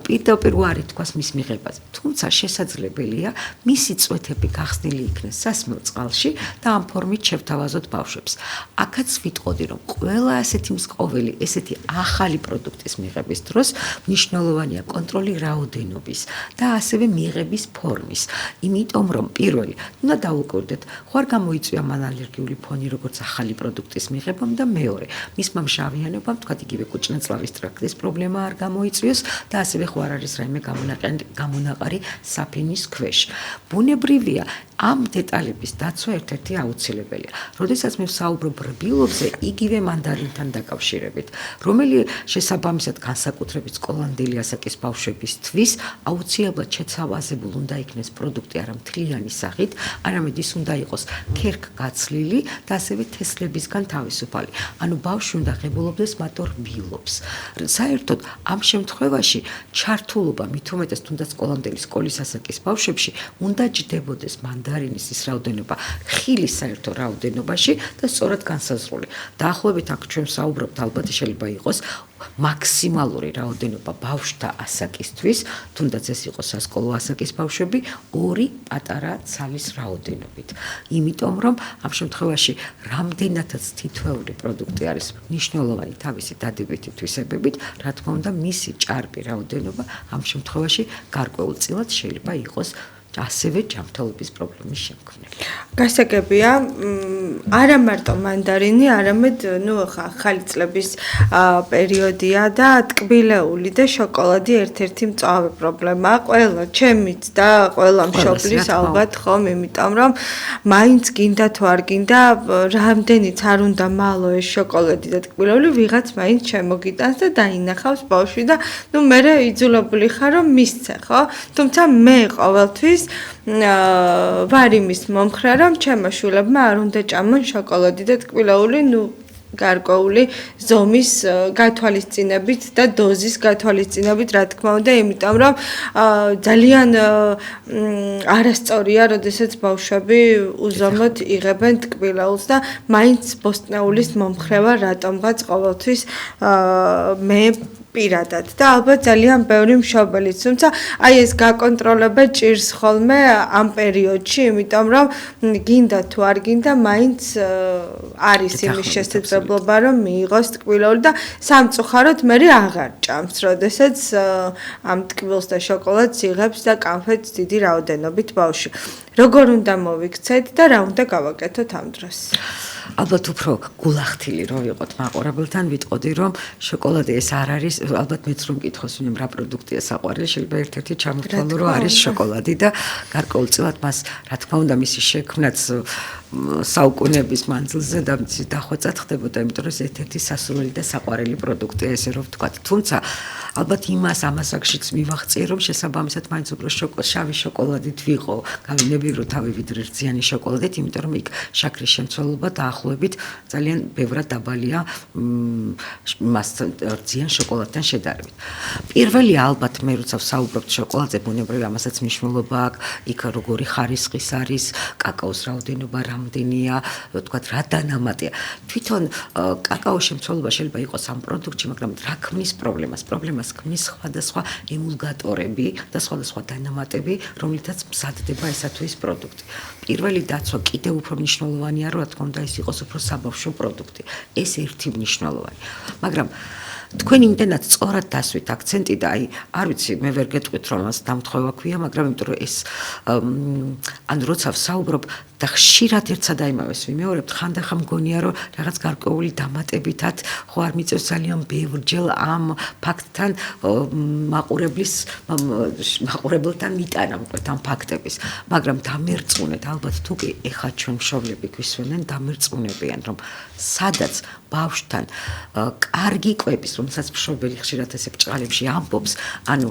პირდაპირ უარი თქვას მის მიღებაზე. თუმცა შესაძლებელია მისი წვეთები გახსნილი იქნეს სასმელ წყალში და ამ ფორმით შევთავაზოთ ბავშვებს. აქაც ვიტყოდი, რომ ყველა ასეთი მსკოველი, ესეთი ახალი პროდუქტის მიღების დროს მნიშვნელოვანია კონტროლი რაოდენობის და ასევე მიღების ფორმის. იმიტომ რომ პირველი, უნდა დაუკვირდეთ, ხوار გამოიწვია მან ალერგიული ფონი როგორც ახალი პროდუქტის მიღებამ და მეორე, მისმა მშავიანობამ, თქვათ იგივე კუჭნაწლავის ტრაქტის პრობლემა არ გამოიწვიოს და ასევე ხوار არის რაიმე გამონაყარი საფინის ქვეშ. ბუნებრივია, ამ დეტალების დაცვა ერთ-ერთი აუცილებელია. როდესაც მე ვსაუბრობ რბილობზე, იგივე მანდარინთან დაკავშირებით, რომელიც შესაბამისად განსაკუთრებით სკოლამდელი ასაკის ბავშვებისთვის აუცილებლად შეცავაზებულ უნდა იქნეს პროდუქტი არა მთლიანი სახით, არამედ ის უნდა იყოს ქერქგაცლილი და ასევე თესლებისგან თავისუფალი. ანუ ბავშვი უნდა ღებულობდეს მათ რბილობს. საერთოდ ამ შემთხვევაში ჩართულობა მით უმეტეს თუნდაც სკოლამდელი სკოლის ასაკის ბავშვებში უნდა ჯდებოდეს მანდარინის ის რაოდენობა ხილის საერთო რაოდენობაში და სწორად განსაზღვრული. დაახლოებით აქ ჩვენ საუბრობთ, ალბათ შეიძლება იყოს მაქსიმალური რაოდენობა ბავშვთა ასაკისთვის, თუნდაც ეს იყოს სასკოლო ასაკის ბავშვები, 2 პატარა ცალის რაოდენობით. იმიტომ რომ ამ შემთხვევაში რამდენადაც თითოეული პროდუქტი არის მნიშვნელოვანი თავისი დადებითი თვისებებით, რა თქმა უნდა, მისი ჭარბი რაოდენობა ამ შემთხვევაში გარკვეულწილად შეიძლება იყოს ასევე ჯანმრთელობის პრობლემის შემქმნელი. გასაგებია, არა მარტო მანდარინი, არამედ ახალი წლების პერიოდია და ტკბილეული და შოკოლადი ერთ-ერთი მწვავე პრობლემაა ყველა ჩემიც და ყველა მშობლის ალბათ ხომ, იმიტომ რომ მაინც გინდა თუ არ გინდა, რამდენიც არ უნდა მალო ეს შოკოლადი და ტკბილეული, ვიღაც მაინც შემოგიტანს და დაინახავს ბავშვი და მერე იძულებული ხარ რომ მისცე, ხო? თუმცა მე ყოველთვის ვარ იმის მომხრე, რომ ჩემო შვილებმა არ უნდა ჭამონ შოკოლადი და ტკბილეული, გარკვეული ზომის გათვალისწინებით და დოზის გათვალისწინებით, რა თქმა უნდა, იმიტომ რომ ძალიან არასწორია, როდესაც ბავშვები უზომოდ იღებენ ტკბილეულს და მაინც ბოსტნეულის მომხრე ვარ, რატომღაც ყოველთვის მე პირადად და ალბათ ძალიან ბევრი მშობელიც, თუმცა აი ეს გაკონტროლება ჭირს ხოლმე ამ პერიოდში, იმიტომ რომ გინდა თუ არ გინდა, მაინც არის იმის შესაძლებლობა, რომ მიიღოს ტკბილეული და სამწუხაროდ მე აღარ ჭამს, როდესაც ამ ტკბილს და შოკოლადს იღებს და კანფეტს დიდი რაოდენობით ბავშვი. როგორ უნდა მოვიქცეთ და რა უნდა გავაკეთოთ ამ დროს? ალბათ უფრო გულახთილი რო ვიყოთ მაყურებელთან, ვიტყოდი რომ შოკოლადი ეს არ არის, ალბათ მეც რომ მკითხოს ვინმე რა პროდუქტია საყვარელი, შეიძლება ერთ-ერთი ჩამოთვალო რომ არის შოკოლადი და გარკვეულწილად მას, რა თქმა უნდა, მისი შექმნაც საუკუნეების მანძილზე და დახვეწად ხდებოდა, იმიტომ რომ ეს ერთ-ერთი სასურველი და საყვარელი პროდუქტია, ესე რომ ვთქვათ. თუმცა ალბათ ამას აქშიც მივახციე, რომ შესაბამისად მაინც უფრო შავი შოკოლადით ვიყო, გავინებიერო თავი ვიდრე რძიანი შოკოლადით, იმიტომ რომ იქ შაქრის შემცველობა დაახლოებით ძალიან ბევრად დაბალია მას რძიან შოკოლადთან შედარებით. პირველი ალბათ მე როცა ვსაუბრობთ შოკოლადზე, ბუნებრივია ამასაც მნიშვნელობა აქვს, იქ როგორი ხარისხის არის, კაკაოს რაოდენობა რამდენია, ვთქვათ რა დანამატია. თვითონ კაკაოს შემცველობა შეიძლება იყოს ამ პროდუქტში, მაგრამ რა ქმნის პრობლემას ქმნის სხვადასხვა ემულგატორები და სხვადასხვა დანამატები, რომლითაც მზადდება ესა თუ ის პროდუქტი. პირველი დაცვა კიდევ უფრო მნიშვნელოვანია, რა თქმა უნდა, ის იყოს უფრო საბავშვო პროდუქტი. ეს ერთი მნიშვნელოვანი. მაგრამ თქვენ იმდენად სწორად დასვით აქცენტი და აი, არ ვიცი, მე ვერ გეტყვით რომ ამას დამთხოვა ქვია, მაგრამ იმიტომ რომ ეს ან როცა ვსაუბრობ, და ხშირად ერთსა და იმავეს ვიმეორებთ, ხანდახან მგონია, რომ რაღაც გარკვეული დამატებითად ხო არ მიწევს ძალიან ბევრჯერ ამ ფაქტთან მაყურებელთან მიტანა მოკლედ ამ ფაქტების, მაგრამ დამერწმუნეთ, ალბათ თუ კი ეხა ჩვენ მშობლები გვისვენენ, დამერწმუნებიან, რომ სადაც ბავშვთან კარგი კვების, რომელსაც მშობელი ხშირად ესე ბრჭყალებში ამბობს, ანუ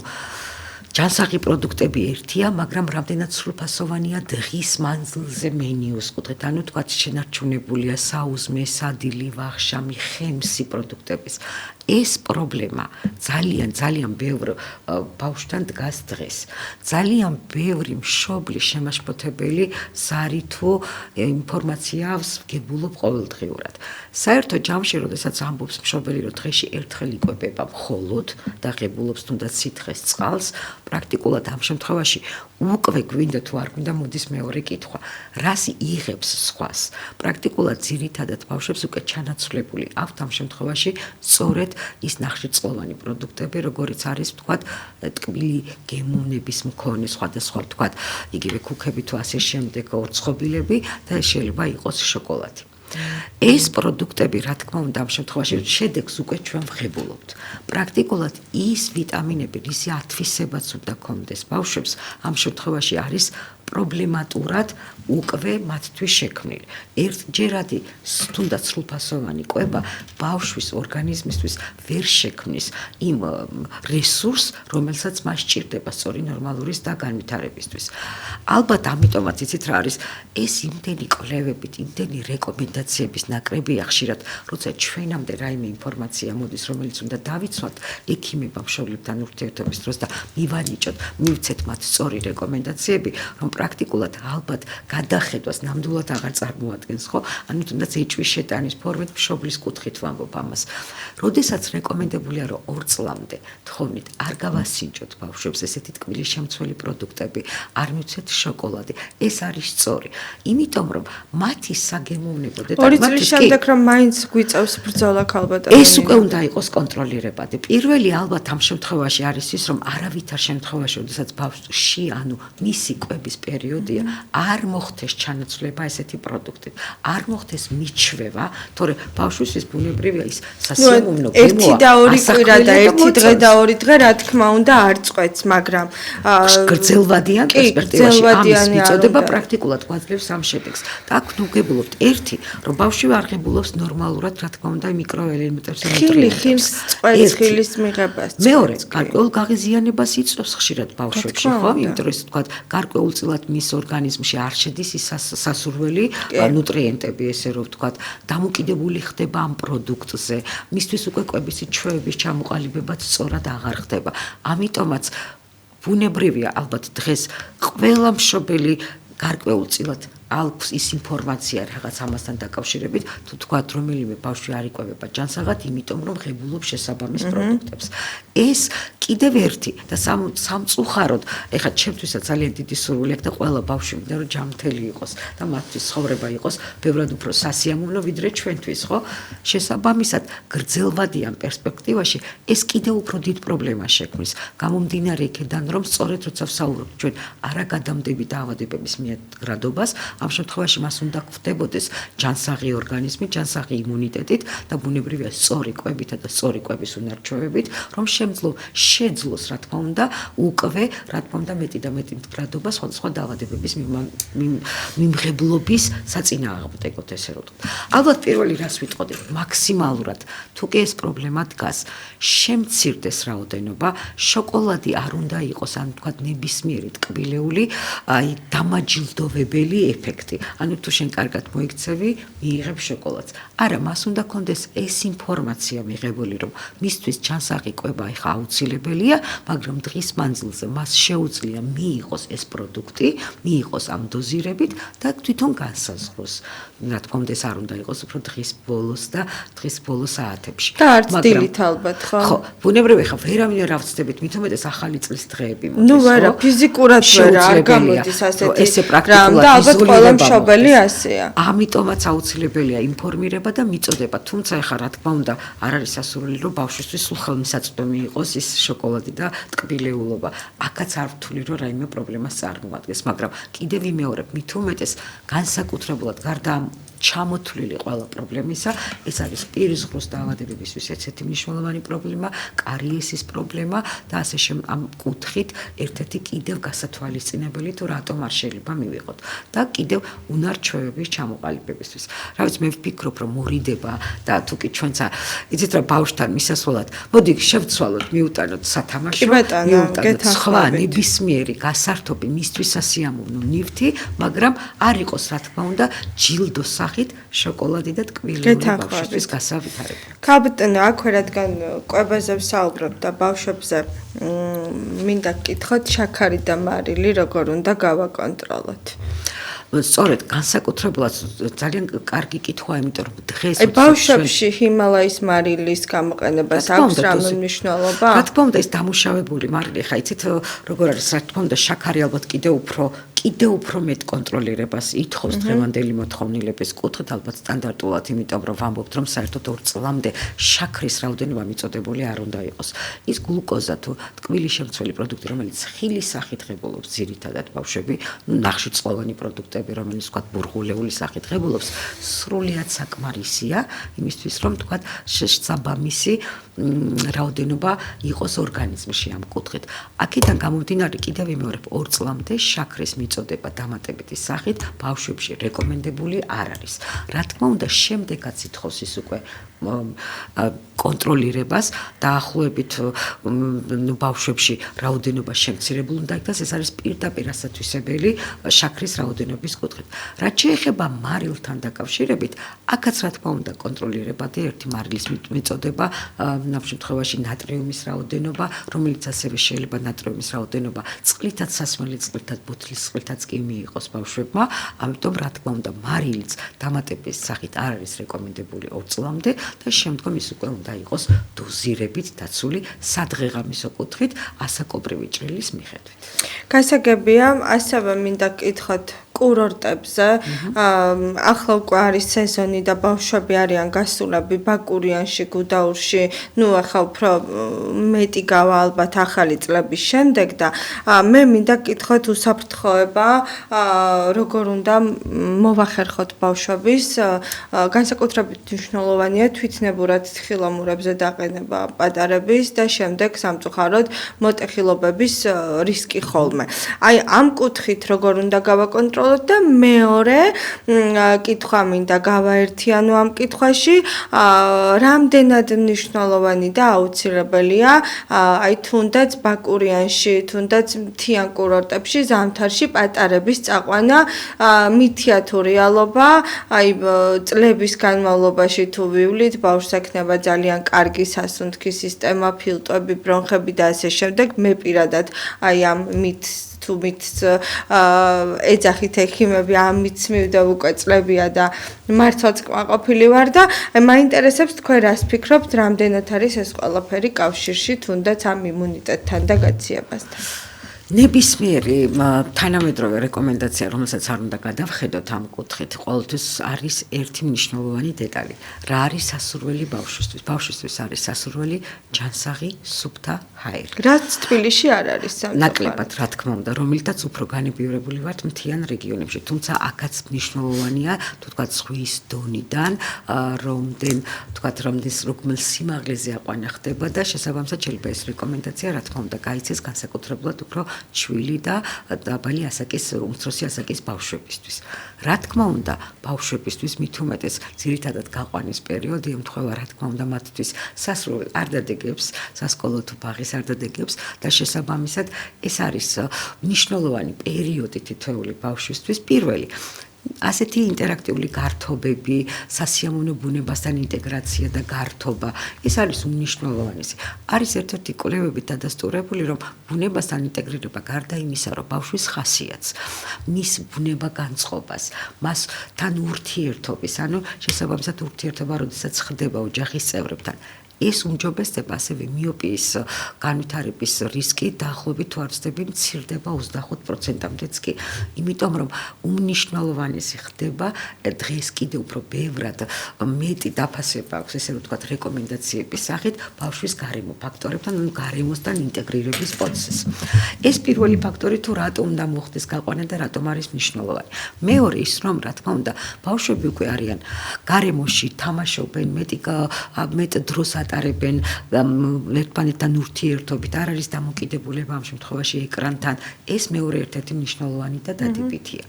ჯანსაღი პროდუქტები ერთია, მაგრამ რამდენად სრულფასოვანია დღის მანძილზე მენიუს კუთხით. ანუ თქვათ შენარჩუნებულია საუზმე, სადილი, ვახშამი, ხემსი პროდუქტების. ეს პრობლემა ძალიან ბევრ ბავშვთან დგას დღეს. ძალიან ბევრი მშობლი შემაშფოთებელი ზარი თუ ინფორმაციას გებულობ ყოველდღიურად. საერთო ჯამში, როდესაც ამბობს მშობელი, რომ დღეში ერთხელ იკვებება მხოლოდ და ღებულობს თუნდაც სითხეს წყალს, პრაქტიკულად ამ შემთხვევაში უკვე გვინდა თუ არ გვინდა მოდის მეორე კითხვა. რას იღებს სხვას? პრაქტიკულად ძირითადად ბავშვებს უკვე ჩანაცვლებული აქვთ ამ შემთხვევაში სწორედ ის ნახშირწყლოვანი პროდუქტები, როგორიც არის ვთქვათ, ტკბილი გემოვნების მქონე სხვადასხვა ვთქვათ, იგივე ქუქები თუ ასე შემდეგ ორცხობილები და შეიძლება იყოს შოკოლადი. ეს პროდუქტები, რა თქმა უნდა, ამ შემთხვევაში შედეგს უკვე ჩვენ ვღებულობთ. პრაქტიკულად ის ვიტამინები, ისი ათვისებაც უნდა გქონდეს ბავშვებს, ამ შემთხვევაში არის პრობლემატურად უკვე მათთვის შექმნილი. ერთჯერადი თუნდაც სრულფასოვანი კვება ბავშვის ორგანიზმისთვის ვერ შექმნის იმ რესურსს, რომელსაც მას სჭირდება სწორი ნორმალურის და განვითარებისთვის. ალბათ ამიტომაც იცით რა არის, ეს იმდენი კვლევებით, იმდენი რეკომენდაციების ნაკრებია ხშირად, როცა ჩვენამდე რაიმე ინფორმაცია მოდის, რომელიც უნდა დავიცვათ ექიმებმა მშობლებთან ურთიერთობის დროს და მივანიჭოთ, მივცეთ მათ სწორი რეკომენდაციები, რომ პრაქტიკულად ალბათ გადახედვას ნამდვილად აღარ წარმოადგენს, ხო? ანუ თუნდაც ეჭვის შეტანის ფორმით მშობლის კუთხით ვამბობ ამას. როდესაც რეკომენდებულია, რომ 2 წლამდე თხოვნით არ გავასინჯოთ ბავშვებს ესეთი ტკბილი შემცველი პროდუქტები, არ მივცეთ შოკოლადი. ეს არის სწორი. იმიტომ რომ მათი საგემოვნებო და 2 წლის შემდეგ რომ მაინც გვიწევს ბრძოლა ქალბატონი. ეს უკვე უნდა იყოს კონტროლირებადი. პირველი ალბათ ამ შემთხვევაში არის ის, რომ არავითარ შემთხვევაში, როდესაც ბავშვში, ანუ მისი კვების პერიოდია, არ მოხდეს ჩანაცვლება ესეთი პროდუქტით. არ მოხდეს მიჩვევა, თორე ბავშვისთვის ბუნებრივია ის სასიამოვნო გემოა. 1 და 2 კვირა და 1 დღე და 2 დღე, რა თქმა უნდა, არ წყვეტს, მაგრამ გრძელვადიან პერსპექტივაში ამის მიწოდება პრაქტიკულად გვაძლევს ამ შედეგს. და აქ ნუგებულობთ ერთი, რომ ბავშვი არ ღებულობს ნორმალურად, რა თქმა უნდა, მიკროელემენტებს და ნუტრიენტებს. ხილის ხილის მიღებას. მეორე, გარკვეულ გაღიზიანებას იწვევს ხშირად ბავშვებში, ხო? იმიტომ რომ თქვა, გარკვეულწილად მის ორგანიზმში არ შედის ის სასურველი ნუტრიენტები, ესე რომ ვთქვა, დამოკიდებული ხდება ამ პროდუქტზე. მისთვის უკვე კვების ჩვევების ჩამოყალიბებაც სწორად აღარ ხდება. ამიტომაც ბუნებრივია ალბათ დღეს ყველა მშობელი გარკვეულწილად აქვს ის ინფორმაცია რაღაც ამასთან დაკავშირებით, თუ თქვათ რომელიმე ბავშვი არ იკვებება ჯანსაღად, იმიტომ რომ ღებულობს შესაბამის პროდუქტებს. ეს კიდევ ერთი და სამწუხაროდ, ეხლა ჩემთვისაც ძალიან დიდი სურვილი აქვს და ყველა ბავშვი მინდა რომ ჯანმრთელი იყოს და მათთვის ცხოვრება იყოს ბევრად უფრო სასიამოვნო ვიდრე ჩვენთვის, ხო? შესაბამისად, გრძელვადიან პერსპექტივაში ეს კიდევ უფრო დიდ პრობლემას შექმნის. გამომდინარე იქედან, რომ სწორედ როცა ვსაუბრობთ ჩვენ არაგადამდები დაავადებების მიადგრადობას, ამ შემთხვევაში მას უნდა გვხვდებოდეს ჯანსაღი ორგანიზმი, ჯანსაღი იმუნიტეტით და ბუნებრივია სწორი კვებითა და სწორი კვების უნარჩვევებით, რომ შეძლოს, რა თქმა უნდა, უკვე, რა თქმა უნდა, მეტი და მეტი მდგრადობა სხვადასხვა დაავადებების მიმღებლობის საწინააღმდეგოდ, ესე რომ ვთქვათ. ალბათ პირველი რას ვიტყოდი, მაქსიმალურად, თუ კი ეს პრობლემა დგას, შემცირდეს რაოდენობა, შოკოლადი არ უნდა იყოს, ან ვთქვათ, ნებისმიერი ტკბილეული, აი, დამაჯილდოვებელი ეფექტი. ანუ თუ შენ კარგად მოიქცევი, მიიღებ შოკოლადს. არა, მას უნდა კონდეს ეს ინფორმაცია მიღებული, რომ მისთვის ჯანსაღი კვება ეხა აუცილებელია, მაგრამ დღის მანძილზე მას შეუძლია მიიღოს ეს პროდუქტი, მიიღოს ამ დოზირებით და თვითონ განსაზღვროს. რა თქმა უნდა, ეს არ უნდა იყოს უფრო დღის ბოლოს და დღის ბოლოს საათებში. და არც დილით ალბათ, ხო? ხო, ბუნებრივია, ხა ვერავინ არ ავწდებით, მით უმეტეს ახალი წლის დღეები მოდის, ნუ არა, ფიზიკურად ვერ არ გამოდის ასეთი ესე პრაქტიკულად ყველა მშობელი ასეა. ამიტომაც აუცილებელია ინფორმირება და მიწოდება. თუმცა ეხლა რა თქმა უნდა არ არის სასურველი რომ ბავშვისთვის სულ ხელმისაწვდომი იყოს ის შოკოლადი და ტკბილეულობა. აქაც არ ვთვლი რომ რაიმე პრობლემას წარმოადგენს, მაგრამ კიდევ ვიმეორებ, მით უმეტეს განსაკუთრებულად გარდა ჩამოთვლილი ყველა პრობლემისა, ეს არის პირის ღრუს დაავადებებისთვის ერთ-ერთი მნიშვნელოვანი პრობლემა, კარიესის პრობლემა და ასე შემდეგ. ამ კუთხით ერთ-ერთი კიდევ გასათვალისწინებელი თუ რატომ არ შეიძლება მივიღოთ და კიდევ უნარჩვევების ჩამოყალიბებისთვის. რა ვიცი, მე ვფიქრობ, რომ მორიდება და თუკი ჩვენც იცით რა ბავშვთან მისასვლელად, მოდი შევცვალოთ, მიუტანოთ სათამაშო, მიუტანოთ სხვა ნებისმიერი გასართობი მისთვის სასიამოვნო ნივთი, მაგრამ არ იყოს რა თქმა უნდა ჯილდოს სახით შოკოლადი და ტკბილეული ბავშვისთვის გასავითარებელი. ქალბატონო, აქვე რადგან კვებაზე ვსაუბრობ და ბავშვებზე მინდა გკითხოთ, შაქარი და მარილი როგორ უნდა გავაკონტროლოთ? სწორედ განსაკუთრებულად ძალიან კარგი კითხვაა, იმიტომ რომ დღეს ბავშვებში ჰიმალაის მარილის გამოყენებას აქვს რამე მნიშვნელობა? რა თქმა უნდა, ეს დამუშავებული მარილი, ხა იცით როგორ არის, რა თქმა უნდა, შაქარი ალბათ კიდევ უფრო მეტ კონტროლირებას ითხოვს დღევანდელი მოთხოვნილების კუთხით, ალბათ სტანდარტულად, იმიტომ რომ ვამბობთ, რომ საერთოდ 2 წლამდე შაქრის რაოდენობა მიწოდებული არ უნდა იყოს. ის გლუკოზა თუ ტკბილი შემცველი პროდუქტი, რომელიც ხილის სახით ღებულობს ძირითადად ბავშვები, ნახშირწყლოვანი პროდუქტები, რომელიც თქვა ბურღულეული სახით ღებულობს, სრულიად საკმარისია იმისთვის, რომ თქვა შესაბამისი რაოდენობა იყოს ორგანიზმში ამ კუთხით. აქედან გამომდინარე, კიდევ ვიმეორებ, 2 წლამდე შაქრის მიწოდება დამატებითი სახით ბავშვებში რეკომენდებული არ არის. რა თქმა უნდა, შემდეგაც ითხოვს ის უკვე კონტროლირებას დაახლოებით ბავშვებში რაოდენობა შემცირებული უნდა იქნას, ეს არის პირდაპირ ასათვისებელი შაქრის რაოდენობის კუთხით. რაც შეეხება მარილთან დაკავშირებით, აქაც რა თქმა უნდა კონტროლირება და ერთი მარილის მიწოდება, ამ შემთხვევაში ნატრიუმის რაოდენობა, რომელიც ასევე შეიძლება ნატრიუმის რაოდენობა წყლითაც, სასმელი წყლითაც, ბოთლის წყლითაც კი მიიღოს ბავშვებმა, ამიტომ რა თქმა უნდა მარილიც დამატების სახით არ არის რეკომენდებული 2 წლამდე და შემდგომ ის უკვე უნდა იყოს დოზირებით დაცული სადღეღამისო კუთხით ასაკობრივი ჭრილის მიხედვით. გასაგებია, ასევე მინდა გკითხოთ კურორტებზე, ახლა უკვე არის სეზონი და ბავშვები არიან გასულები ბაკურიანში, გუდაურში, ახლა უფრო მეტი გავა ალბათ ახალი წლების შემდეგ და მე მინდა გკითხოთ უსაფრთხოება, როგორ უნდა მოვახერხოთ ბავშვების, განსაკუთრებით მნიშვნელოვანია თვითნებურად თხილამურებზე დაყენება პატარების და შემდეგ სამწუხაროდ მოტეხილობების რისკი ხოლმე. აი ამ კუთხით როგორ უნდა გავაკონტროლოთ და მეორე კითხვა მინდა გავაერთიანო ამ კითხვაში, რამდენად მნიშვნელოვანი და აუცილებელია აი თუნდაც ბაკურიანში, თუნდაც მთიან კურორტებში ზამთარში პატარების წაყვანა, მითია თუ რეალობა, აი წლების განმავლობაში თუ ვივლით, ბავშვს ექნება ძალიან კარგი სასუნთქი სისტემა, ფილტვები, ბრონხები და ასე შემდეგ. მე პირადად აი ამ თუ მითს ეძახით ექიმები, ამიც მივდა უკვე წლებია და მართლაც კმაყოფილი ვარ და მაინტერესებს თქვენ რას ფიქრობთ, რამდენად არის ეს ყველაფერი კავშირში თუნდაც ამ იმუნიტეტთან და გაციებასთან? ნებისმიერი თანამედროვე რეკომენდაცია, რომელსაც არ უნდა გადავხედოთ ამ კუთხით, ყოველთვის არის ერთი მნიშვნელოვანი დეტალი. რა არის სასურველი ბავშვისთვის? ბავშვისთვის არის სასურველი ჯანსაღი, სუფთა ჰაერი. რაც თბილისში არ არის სამწუხაროდ. ნაკლებად, რა თქმა უნდა, რომელთაც უფრო განებივრებული ვართ მთიან რეგიონებში, თუმცა აქაც მნიშვნელოვანია, თუ თქვა ზღვის დონიდან, რამდენ სიმაღლეზე აყვანა ხდება და შესაბამისად შეიძლება ეს რეკომენდაცია, რა თქმა უნდა, გაიცეს განსაკუთრებულად უფრო ჩვილი და დაბალი ასაკის, უმცროსი ასაკის ბავშვებისთვის. რა თქმა უნდა, ბავშვებისთვის მით უმეტეს ძირითადად გაყვანის პერიოდი ემთხვევა, რა თქმა უნდა, მათთვის სასრულ არ დადგებს, სასკოლო თუ ბაღის არ დადგებს და შესაბამისად ეს არის მნიშვნელოვანი პერიოდი თითოეული ბავშვისთვის. პირველი ასეთი ინტერაქტიული გართობები, სასიამოვნო ბუნებასთან ინტეგრაცია და გართობა, ეს არის უმნიშვნელოვანესი. არის ერთ-ერთი კვლევებით დადასტურებული, რომ ბუნებასთან ინტეგრირება გარდა იმისა, რომ ბავშვის ხასიათს, მის ბუნება განწყობას, მასთან ურთიერთობის, შესაბამისად ურთიერთობა, როდესაც ხდება ოჯახის წევრებთან, ეს უმჯობესდება ასევე მიოპიის განვითარების რისკი დაახლოებით თუ არ ვცდები მცირდება 25%-მდეც კი. იმიტომ რომ უმნიშვნელოვანესი ხდება დღეს კიდევ უფრო ბევრად მეტი დაფასება აქვს ესე რომ ვთქვათ რეკომენდაციების სახით ბავშვის გარემო ფაქტორებთან ანუ გარემოსთან ინტეგრირების პროცესს. ეს პირველი ფაქტორი თუ რატომ უნდა მოხდეს გაყვანა და რატომ არის მნიშვნელოვანი. მეორე ის რომ რა თქმა უნდა ბავშვები უკვე არიან გარემოში თამაშობენ მეტ დროს ატარებენ ერთმანეთთან ურთიერთობით არ არის დამოკიდებულება ამ შემთხვევაში ეკრანთან ეს მეორე ერთ-ერთი მნიშვნელოვანი და დადებითია.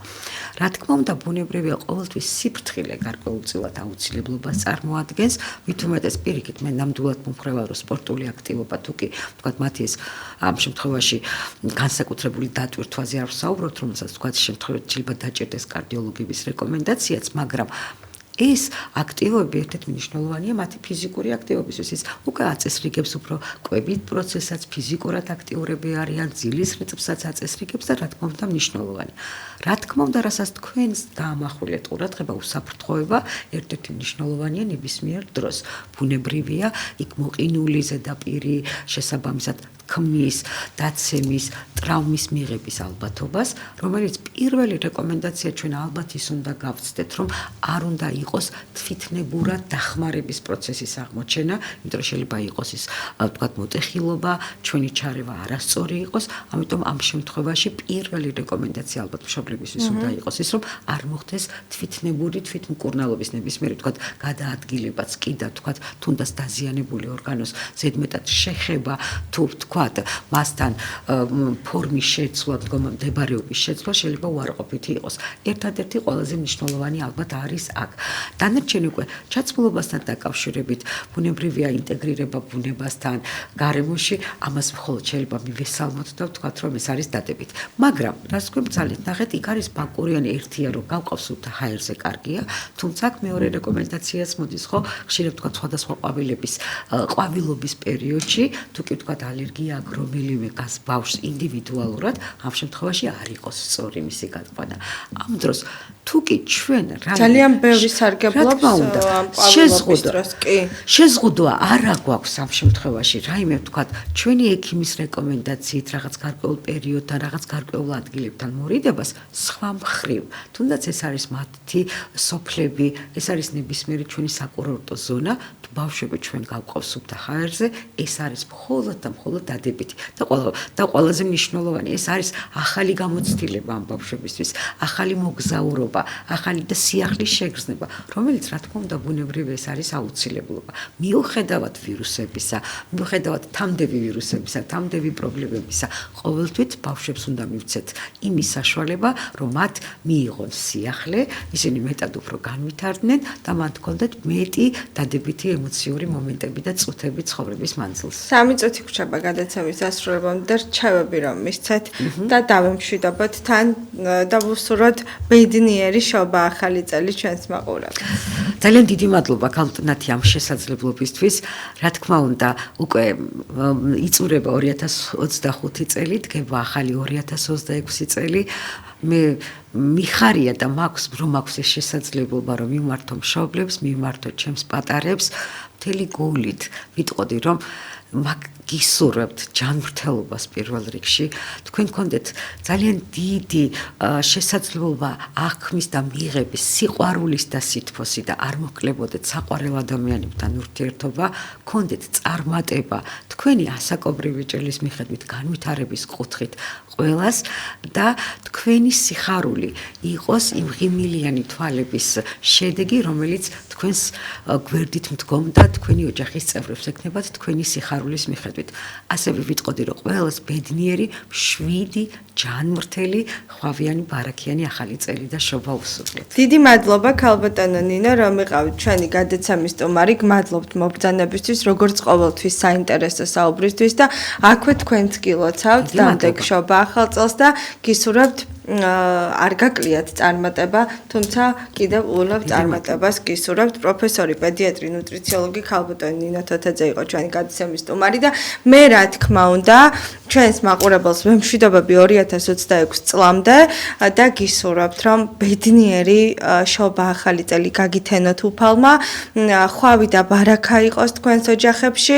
რა თქმა უნდა ბუნებრივია ყოველთვის სიფრთხილე გარკვეულწილად აუცილებლობას წარმოადგენს მით უმეტეს პირიქით მე ნამდვილად მომხრევალ რომ სპორტული აქტივობა თუ კი ვთქვათ მათი ეს ამ შემთხვევაში განსაკუთრებული დატვირთვაზე არ ვსაუბრობთ რომელსაც ვთქვათ შემთხვევაში შეიძლება დაჭერდეს კარდიოლოგების რეკომენდაციაც მაგრამ ეს აქტივობები ერთ-ერთი მნიშვნელოვანია მათი ფიზიკური აქტივობისთვის. ის უკვე აწესრიგებს უფრო კვებით პროცესსაც, ფიზიკურად აქტიურები არიან, ძილის რიტმსაც აწესრიგებს და რა თქმა უნდა მნიშვნელოვანი. რა თქმა უნდა, რასაც თქვენს დაამახვილეთ ყურადღება, უსაფრთხოება ერთ-ერთი მნიშვნელოვანია ნებისმიერ დროს. ბუნებრივია, იქ მოყინული ზედაპირი შესაბამისად ქმნის, დაცემის, ტრავმის მიღების ალბათობას, რომელიც პირველი რეკომენდაცია ჩვენ ალბათ ის უნდა გავცდეთ, რომ არ უნდა იყოს თვითნებურად დახმარების პროცესის აღმოჩენა, იმიტომ რომ შეიძლება იყოს ის, ვთქვათ, მოტეხილობა, ჩვენი ჩარევა არასწორი იყოს, ამიტომ ამ შემთხვევაში პირველი რეკომენდაცია ალბათ მშობლებისთვის უნდა იყოს ის, რომ არ მოხდეს თვითნებური თვითმკურნალობის ნებისმიერი, ვთქვათ, გადაადგილებაც კი და ვთქვათ, თუნდაც დაზიანებული ორგანოს ზედმეტად შეხება, თუ ვთქვათ, მასთან ფორმის შეცვლა, მდგომარეობის შეცვლა შეიძლება უარყოფითი იყოს. ერთადერთი ყველაზე მნიშვნელოვანი ალბათ არის აქ. დანარჩენი უკვე ჩაცმულობასთან დაკავშირებით ბუნებრივია ინტეგრირება ბუნებასთან გარემოში, ამას მხოლოდ შეიძლება მივესალმოთ და ვთქვათ, რომ ეს არის დადებით. მაგრამ რას გვემძალეთ, ნახეთ, იქ არის ბანკურიანი ერთია, რომ გავყავს სულთა ჰაერზე კარგია, თუმცა აქ მეორე რეკომენდაციაც მოდის, ხო, ხშირად ვთქვათ, სხვადასხვა ყვავილობის პერიოდში, თუ კი ვთქვათ, ალერგია აქ რომელიმე ბავშვს ინდივიდუალურად ამ შემთხვევაში არ იყოს სწორი მისი გადაყვანა. ამ დროს თუ კი ჩვენ ძალიან ბევრი სარგებლობს ამ ყვავილობის დროს კი შეზღუდვა არა გვაქვს ამ შემთხვევაში რაიმე ვთქვათ ჩვენი ექიმის რეკომენდაციით რაღაც გარკვეულ პერიოდთან რაღაც გარკვეულ ადგილებთან მორიდებას სხვა მხრივ თუნდაც ეს არის მათი სოფლები ეს არის ნებისმიერი ჩვენი საკურორტო ზონა თუ ბავშვები ჩვენ გავყავს სუფთა ჰაერზე ეს არის მხოლოდ და მხოლოდ დადებითი და ყველაზე მნიშვნელოვანი ეს არის ახალი გამოცდილება ამ ბავშვებისთვის ახალი მოგზაურობა ახალი და სიახლის შეგრძნება რომელიც რა თქმა უნდა ბუნებრივ ეს არის აუცილებლობა მიუხედავად ვირუსებისა მიუხედავად თამდევი ვირუსებისა თამდევი პრობლემებისა ყოველთვის ბავშვებს უნდა მივცეთ იმის საშუალება რომ მათ მიიღონ სიახლე ისინი მეტად უფრო განვითარდნენ და მათ ჰქონდეთ მეტი დადებითი ემოციური მომენტები და წუთები ცხოვრების მანძილზე 3 წუთი გვჭირდება გადაცემის დასრულებამდე და რჩევები რომ მისცეთ და დავემშვიდობოთ თან და ვუსურვოთ ბედნიერი შობა ახალი წელი ჩვენს მაყურებელს ძალიან დიდი მადლობა ქალტნათი ამ შესაძლებლობისთვის რა თქმა უნდა უკვე იწურება 2025 წელი დგება ახალი 2026 წელი მე მიხარია და მაქვს ეს შესაძლებლობა რომ მიმართო მშობლებს მიმართო ჩემს პატარებს მთელი გულით ვიტყოდი რომ გისურვებთ ჯანმრთელობას პირველ რიგში თქვენ გქონდეთ ძალიან დიდი შესაძლებლობა აღქმის და მიღების სიყვარულის და სითბოსი და არ მოკლებოდეთ საყვარელ ადამიანებთან ურთიერთობა გქონდეთ წარმატება თქვენი ასაკობრივი ჭრილის მიხედვით განვითარების კუთხით ყველას და თქვენი სიხარული იყოს იმ ღიმილიანი თვალების შედეგი რომელიც თქვენს გვერდით მდგომდა თქვენი ოჯახის წევრებს ეკნებათ თქვენი სიხარულის მიხედვით ასევე ვიტყოდი რომ ყველას ბედნიერი 7 ჯანმრთელი ხვავიანი ბარაქიანი ახალი წელი და შობა უსურვებთ დიდი მადლობა ქალბატონო ნინო რომ იყავით ჩვენი გადაცემის სტუმარი გმადლობთ მობრძანებისთვის როგორც ყოველთვის საინტერესო საუბრისთვის და აქვე თქვენც გილოცავთ დამდეგ შობა ახალ წელს და გისურვებთ არ გაკლიათ წარმატება, თუმცა კიდევ უოლავ წარმატებას გისურვებთ. პროფესორი, პედიატრი, ნუტრიციოლოგი ქალბატონი ნინო თოთაძე იყო ჩვენი გადაცემის სტუმარი და მე რა თქმა უნდა ჩვენს მაყურებელს ვემშვიდობები 2026 წლამდე და გისურვებთ რომ ბედნიერი შობა ახალი წელი გაგითენოთ უფალმა, ხვავი და ბარაქა იყოს თქვენს ოჯახებში.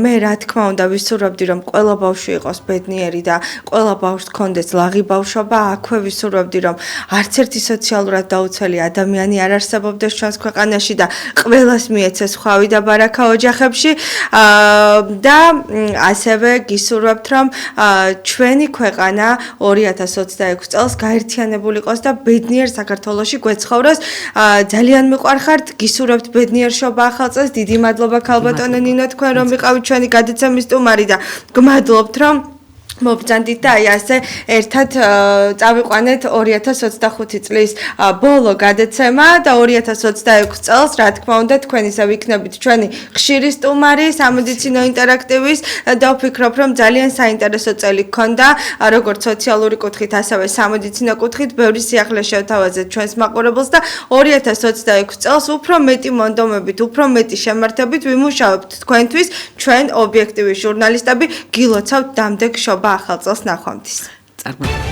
მე რა თქმა უნდა ვისურვებდი რომ ყველა ბავშვი იყოს ბედნიერი და ყველა ბავშვს ჰქონდეს ლაღი ბავშვობა. აქვე ვისურვებდი რომ არც ერთი სოციალურად დაუცველი ადამიანი არ არსებობდეს ჩვენს ქვეყანაში და ყველას მიეცეს ხვავი და ბარაქა ოჯახებში და ასევე გისურვებთ რომ ჩვენი ქვეყანა 2026 წელს გაერთიანებული იყოს და ბედნიერ საქართველოში გვეცხოვროს. ძალიან მიყვარხართ, გისურვებთ ბედნიერ შობა ახალ წელს. დიდი მადლობა ქალბატონო ნინო თქვენ რომ ვიყავით ჩვენი გადაცემის სტუმარი და გმადლობთ რომ მობრძანდით და აი ასე ერთად წავიყვანეთ 2025 წლის ბოლო გადაცემა და 2026 წელს რა თქმა უნდა თქვენ ისე ვიქნებით ჩვენი ხშირი სტუმარი სამედიცინო ინტერაქტივის და ვფიქრობ რომ ძალიან საინტერესო წელი გქონდა როგორც სოციალური კუთხით ასევე სამედიცინო კუთხით ბევრი სიახლე შევთავაზეთ ჩვენს მაყურებელს და 2026 წელს უფრო მეტი მონდომებით, უფრო მეტი შემართებით ვიმუშავებთ თქვენთვის ჩვენ ობიექტივის ჟურნალისტები გილოცავთ დამდეგ შობა ახალ წელს ნახვამდის. წარმატებით.